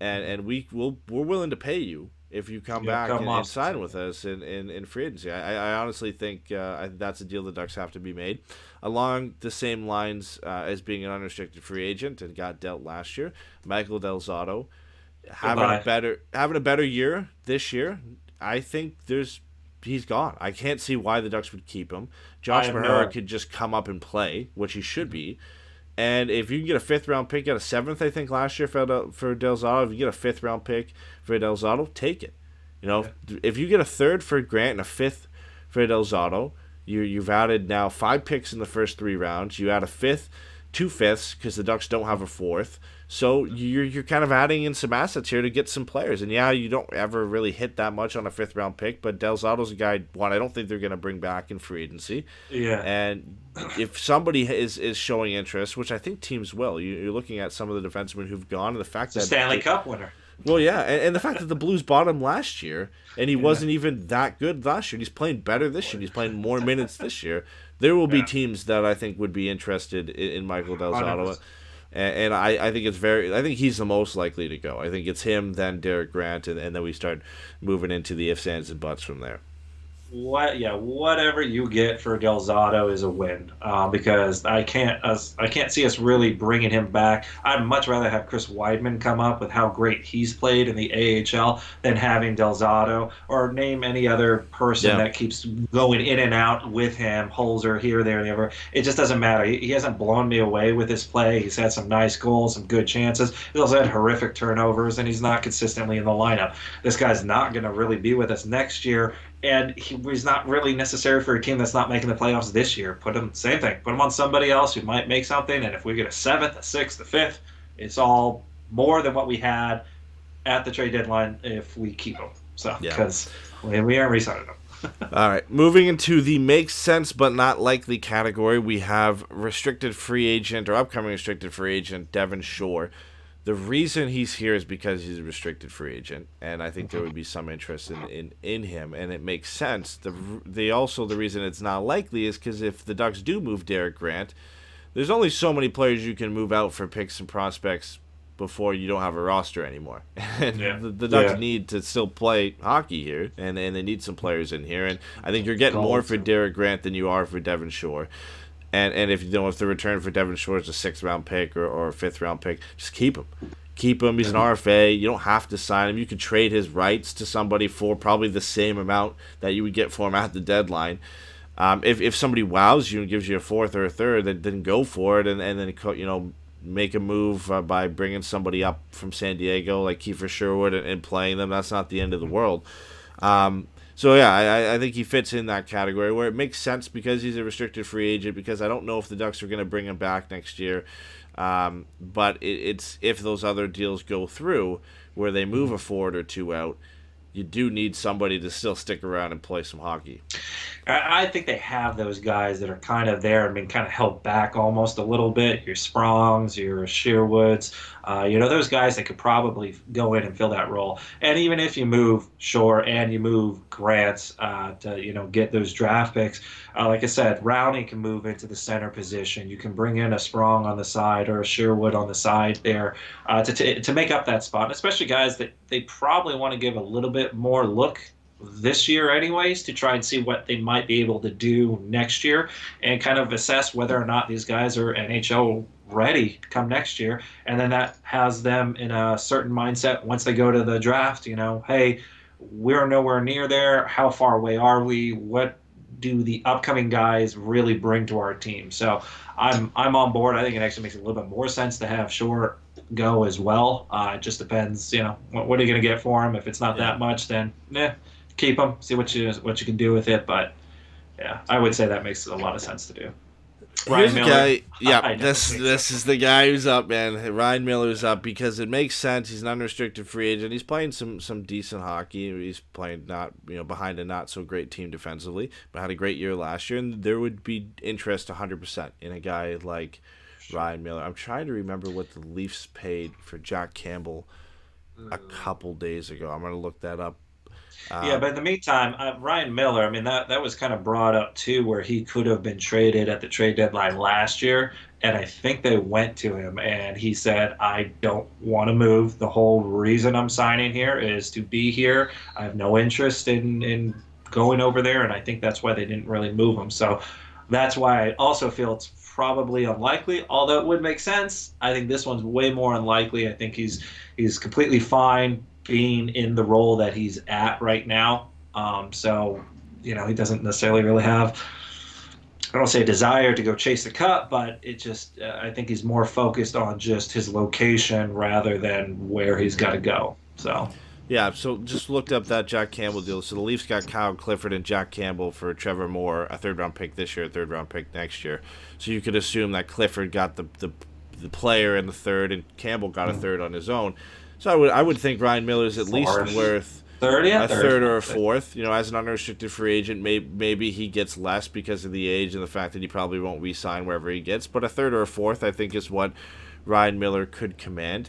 and we're willing to pay you if you come back and sign with us in free agency. I honestly think that's a deal the Ducks have to be made. Along the same lines as being an unrestricted free agent and got dealt last year, Michael Del Zotto having a better year this year. I think he's gone. I can't see why the Ducks would keep him. Josh Mahura could just come up and play, which he should be. And if you can get a 5th-round pick, got a 7th, I think, last year for Del Zotto. If you get a 5th-round pick for Del Zotto, take it. If you get a 3rd for Grant and a 5th for Del Zotto, you've added now 5 picks in the first 3 rounds. You add a 5th, 2 5ths, because the Ducks don't have a 4th. So you're kind of adding in some assets here to get some players. And yeah, you don't ever really hit that much on a 5th-round pick, but Del Zotto's a guy, I don't think they're going to bring back in free agency. Yeah. And if somebody is showing interest, which I think teams will, you're looking at some of the defensemen who've gone, and the fact that Stanley Cup winner. Well, yeah, and the fact that the Blues bought him last year, and he wasn't even that good last year. He's playing better this year. He's playing more minutes this year. There will be teams that I think would be interested in Michael Del Zotto. And I think I think he's the most likely to go. I think it's him, then Derek Grant, and then we start moving into the ifs, ands, and buts from there. Whatever you get for Del Zotto is a win, because I can't see us really bringing him back. I'd much rather have Chris Weidman come up with how great he's played in the AHL than having Del Zotto, or name any other person that keeps going in and out with him, Holzer here, there, and ever. It just doesn't matter. He hasn't blown me away with his play. He's had some nice goals, some good chances. He's also had horrific turnovers, and he's not consistently in the lineup. This guy's not going to really be with us next year. And he's not really necessary for a team that's not making the playoffs this year. Put him on somebody else who might make something. And if we get a 7th, a 6th, a 5th, it's all more than what we had at the trade deadline if we keep him. So, because we aren't re-signing him. All right, moving into the makes sense but not likely category, we have restricted free agent or upcoming restricted free agent Devin Shore. The reason he's here is because he's a restricted free agent, and I think there would be some interest in him, and it makes sense. The reason it's not likely is because if the Ducks do move Derek Grant, there's only so many players you can move out for picks and prospects before you don't have a roster anymore. And the Ducks need to still play hockey here, and they need some players in here, and I think you're getting more for Derek Grant than you are for Devin Shore. And if if the return for Devin Shore is a 6th-round pick or a 5th-round pick, just keep him. Keep him. He's an RFA. You don't have to sign him. You could trade his rights to somebody for probably the same amount that you would get for him at the deadline. If somebody wows you and gives you a 4th or a 3rd, then go for it, and then make a move by bringing somebody up from San Diego like Kiefer Sherwood and playing them. That's not the end of the world. So, I think he fits in that category where it makes sense because he's a restricted free agent, because I don't know if the Ducks are going to bring him back next year. But it's if those other deals go through where they move a forward or 2 out, you do need somebody to still stick around and play some hockey. I think they have those guys that are kind of there and been kind of held back almost a little bit. Your Sprongs, your Sherwoods, those guys that could probably go in and fill that role. And even if you move Shore and you move Grant to get those draft picks, like I said, Rowney can move into the center position. You can bring in a Sprong on the side or a Sherwood on the side there to make up that spot. And especially guys that they probably want to give a little bit more look this year anyways, to try and see what they might be able to do next year and kind of assess whether or not these guys are NHL ready come next year. And then that has them in a certain mindset once they go to the draft, hey, we're nowhere near there. How far away are we? What do the upcoming guys really bring to our team? So I'm on board. I think it actually makes a little bit more sense to have Short go as well. It just depends, what are you going to get for him? If it's not that much, then keep him. See what you can do with it. But yeah, I would say that makes a lot of sense to do. Here's Ryan a Miller. guy. Yeah, this is the guy who's up, man. Ryan Miller's up because it makes sense. He's an unrestricted free agent. He's playing some decent hockey. He's playing not behind a not so great team defensively, but had a great year last year. And there would be interest 100% in a guy like Ryan Miller. I'm trying to remember what the Leafs paid for Jack Campbell a couple days ago. I'm gonna look that up. Yeah, but in the meantime, Ryan Miller, I mean, that was kind of brought up too, where he could have been traded at the trade deadline last year. And I think they went to him and he said, I don't want to move. The whole reason I'm signing here is to be here. I have no interest in going over there. And I think that's why they didn't really move him. So that's why I also feel it's probably unlikely, although it would make sense. I think this one's way more unlikely. I think he's completely fine being in the role that he's at right now. So, he doesn't necessarily really have, I don't say a desire to go chase the cup, but it just, I think he's more focused on just his location rather than where he's got to go. So. Yeah, so just looked up that Jack Campbell deal. So the Leafs got Kyle Clifford and Jack Campbell for Trevor Moore, a third-round pick this year, a third-round pick next year. So you could assume that Clifford got the player in the third, and Campbell got a third on his own. So I would think Ryan Miller's at least worth a third or a fourth. As an unrestricted free agent, maybe he gets less because of the age and the fact that he probably won't re-sign wherever he gets. But a third or a fourth, I think, is what Ryan Miller could command.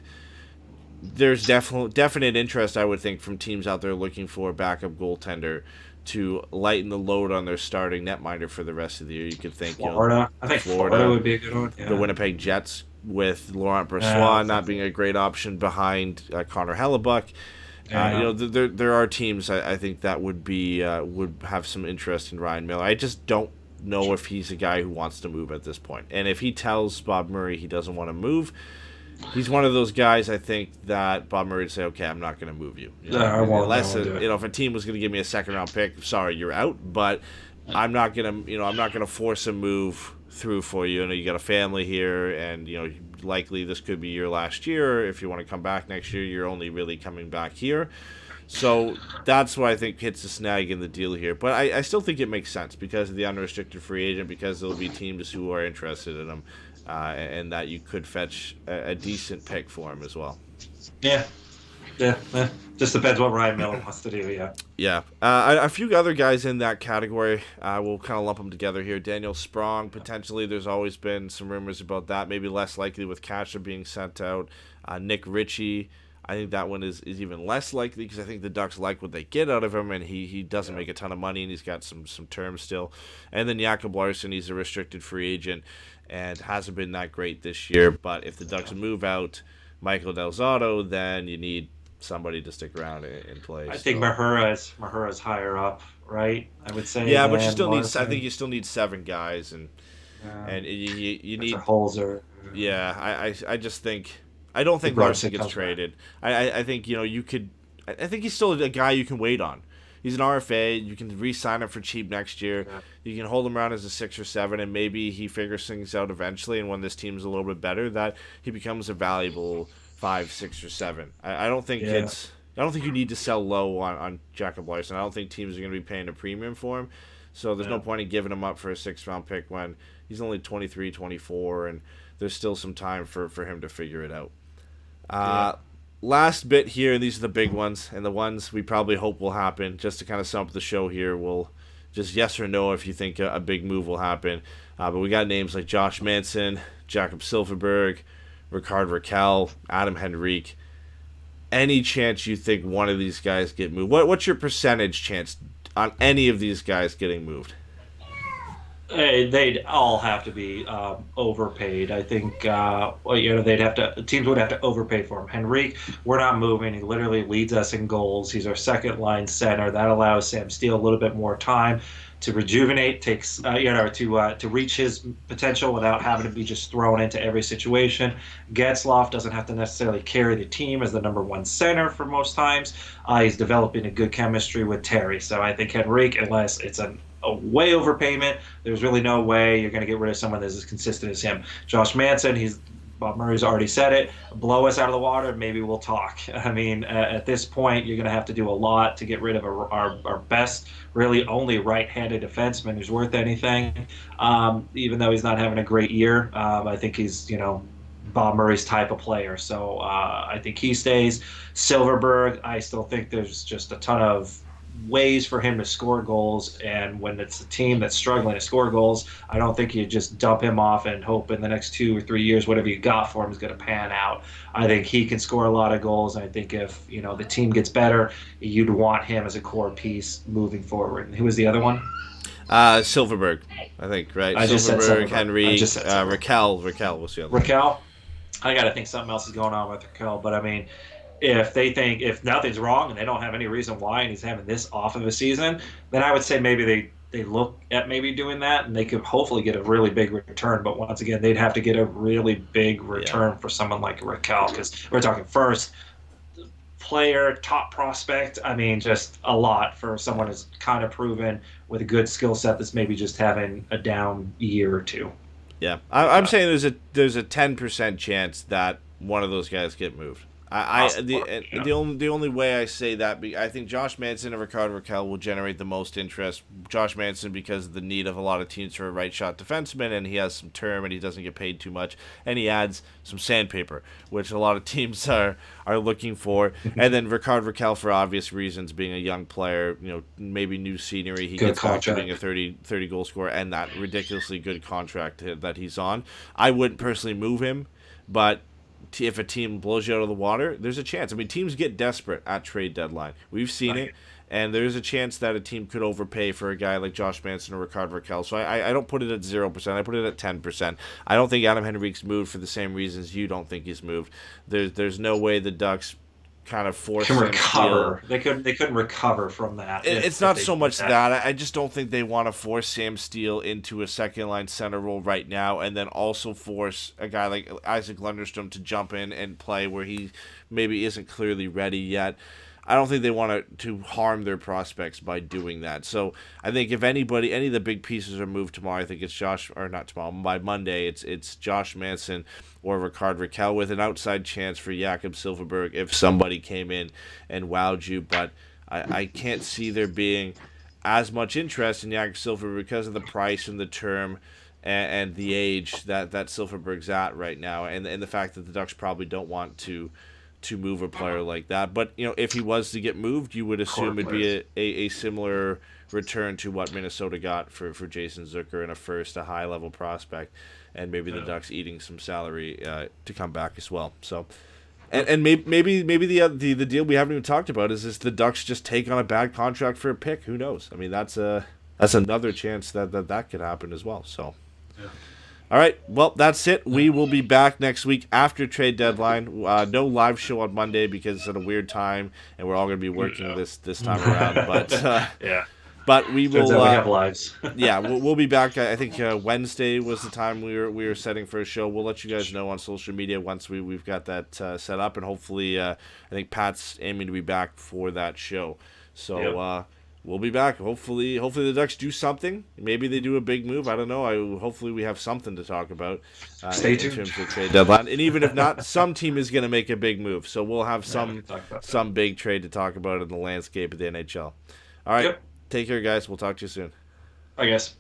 There's definite interest, I would think, from teams out there looking for a backup goaltender to lighten the load on their starting netminder for the rest of the year. You could think Florida. I think Florida would be a good one. Yeah. The Winnipeg Jets with Laurent Brossoit not being a great option behind Connor Hellebuck. There are teams I think that would have some interest in Ryan Miller. I just don't know if he's a guy who wants to move at this point. And if he tells Bob Murray he doesn't want to move, he's one of those guys, I think, that Bob Murray would say, okay, I'm not going to move you. Unless if a team was going to give me a second-round pick, sorry, you're out. But I'm not going to force a move through for you. You got a family here, and likely this could be your last year. If you want to come back next year, you're only really coming back here. So that's what I think hits the snag in the deal here. But I still think it makes sense because of the unrestricted free agent, because there'll be teams who are interested in him. And that you could fetch a decent pick for him as well. Yeah. Just depends what Ryan Miller wants to do, yeah. Yeah. A few other guys in that category, we'll kind of lump them together here. Daniel Sprong, potentially, there's always been some rumors about that, maybe less likely with Kase being sent out. Nick Ritchie, I think that one is even less likely because I think the Ducks like what they get out of him, and he doesn't make a ton of money, and he's got some terms still. And then Jacob Larsson, he's a restricted free agent and hasn't been that great this year. But if the Ducks move out Michael Del Zotto, then you need somebody to stick around and play. I think Mahura's higher up, right? I would say. Yeah, but you still need. I think you still need 7 guys, and you need Holzer. Yeah, I just think. I don't think Larsson gets traded. I think you could. I think he's still a guy you can wait on. He's an RFA. You can re-sign him for cheap next year. Yeah. You can hold him around as a 6 or 7, and maybe he figures things out eventually. And when this team's a little bit better, that he becomes a valuable 5, 6, or 7. I don't think I don't think you need to sell low on Jacob Larsson. I don't think teams are going to be paying a premium for him. So there's no point in giving him up for a 6th-round pick when he's only 23, 24, and there's still some time for him to figure it out. Last bit here, and these are the big ones, and the ones we probably hope will happen. Just to kind of sum up the show here, we'll just yes or no if you think a big move will happen. But we got names like Josh Manson, Jakob Silfverberg, Ricard Raquel, Adam Henrique. Any chance you think one of these guys get moved? What's your percentage chance on any of these guys getting moved? They'd all have to be overpaid. I think teams would have to overpay for him. Henrique, we're not moving. He literally leads us in goals. He's our second line center. That allows Sam Steele a little bit more time to rejuvenate, to reach his potential without having to be just thrown into every situation. Getzlaf doesn't have to necessarily carry the team as the number one center for most times. He's developing a good chemistry with Terry. So I think Henrique, unless it's a way overpayment, there's really no way you're going to get rid of someone that's as consistent as him. Josh Manson, Bob Murray's already said it. Blow us out of the water, maybe we'll talk. I mean, at this point, you're going to have to do a lot to get rid of our best, really only right-handed defenseman who's worth anything. Even though he's not having a great year, I think he's, Bob Murray's type of player. So I think he stays. Silverberg, I still think there's just a ton of ways for him to score goals, and when it's a team that's struggling to score goals, I don't think you just dump him off and hope in the next 2 or 3 years whatever you got for him is going to pan out. I think he can score a lot of goals, and I think if the team gets better, you'd want him as a core piece moving forward. And who was the other one? Silverberg, I think, right? I just said Silverberg, Silverberg. Henry, Raquel was the other one. Raquel? I got to think something else is going on with Raquel, but I mean, if nothing's wrong and they don't have any reason why and he's having this off of a season, then I would say maybe they look at maybe doing that and they could hopefully get a really big return. But once again, they'd have to get a really big return for someone like Raquel, because we're talking first player, top prospect. I mean, just a lot for someone who's kind of proven with a good skill set that's maybe just having a down year or two. Yeah, I'm saying there's a 10% chance that one of those guys get moved. The only way I say that, I think Josh Manson and Ricardo Raquel will generate the most interest. Josh Manson because of the need of a lot of teams for a right shot defenseman, and he has some term and he doesn't get paid too much, and he adds some sandpaper, which a lot of teams are looking for. And then Ricardo Raquel, for obvious reasons, being a young player, maybe new scenery, he gets back to being a 30 goal scorer and that ridiculously good contract that he's on. I wouldn't personally move him, but if a team blows you out of the water, there's a chance. I mean, teams get desperate at trade deadline. We've seen it, and there's a chance that a team could overpay for a guy like Josh Manson or Ricardo Raquel. So I don't put it at 0%. I put it at 10%. I don't think Adam Henrique's moved for the same reasons you don't think he's moved. There's no way the Ducks kind of force can recover. They couldn't recover from that. It's not so much that. I just don't think they want to force Sam Steele into a second line center role right now, and then also force a guy like Isaac Lunderstrom to jump in and play where he maybe isn't clearly ready yet. I don't think they want to harm their prospects by doing that. So I think if any of the big pieces are moved tomorrow, I think it's by Monday, it's Josh Manson or Ricardo Raquel, with an outside chance for Jakob Silfverberg if somebody came in and wowed you. But I can't see there being as much interest in Jakob Silfverberg because of the price and the term and the age that Silfverberg's at right now, and the fact that the Ducks probably don't want to move a player like that. But if he was to get moved, you would assume it'd be a similar return to what Minnesota got for Jason Zucker and a first, a high level prospect, and maybe the Ducks eating some salary to come back as well. So, and maybe the deal we haven't even talked about is the Ducks just take on a bad contract for a pick. Who knows? I mean, that's another chance that could happen as well. So. Yeah. All right, well, that's it. We will be back next week after trade deadline. No live show on Monday because it's at a weird time, and we're all going to be working this time around. But yeah, but we will. We have lives. Yeah, we'll be back. I think Wednesday was the time we were setting for a show. We'll let you guys know on social media once we've got that set up, and hopefully, I think Pat's aiming to be back for that show. So. Yep. We'll be back. Hopefully the Ducks do something. Maybe they do a big move. I don't know. Hopefully we have something to talk about Stay tuned. In terms of trade deadline. And even if not, some team is going to make a big move. So we'll have some big trade to talk about in the landscape of the NHL. All right. Yep. Take care, guys. We'll talk to you soon. Bye, guys.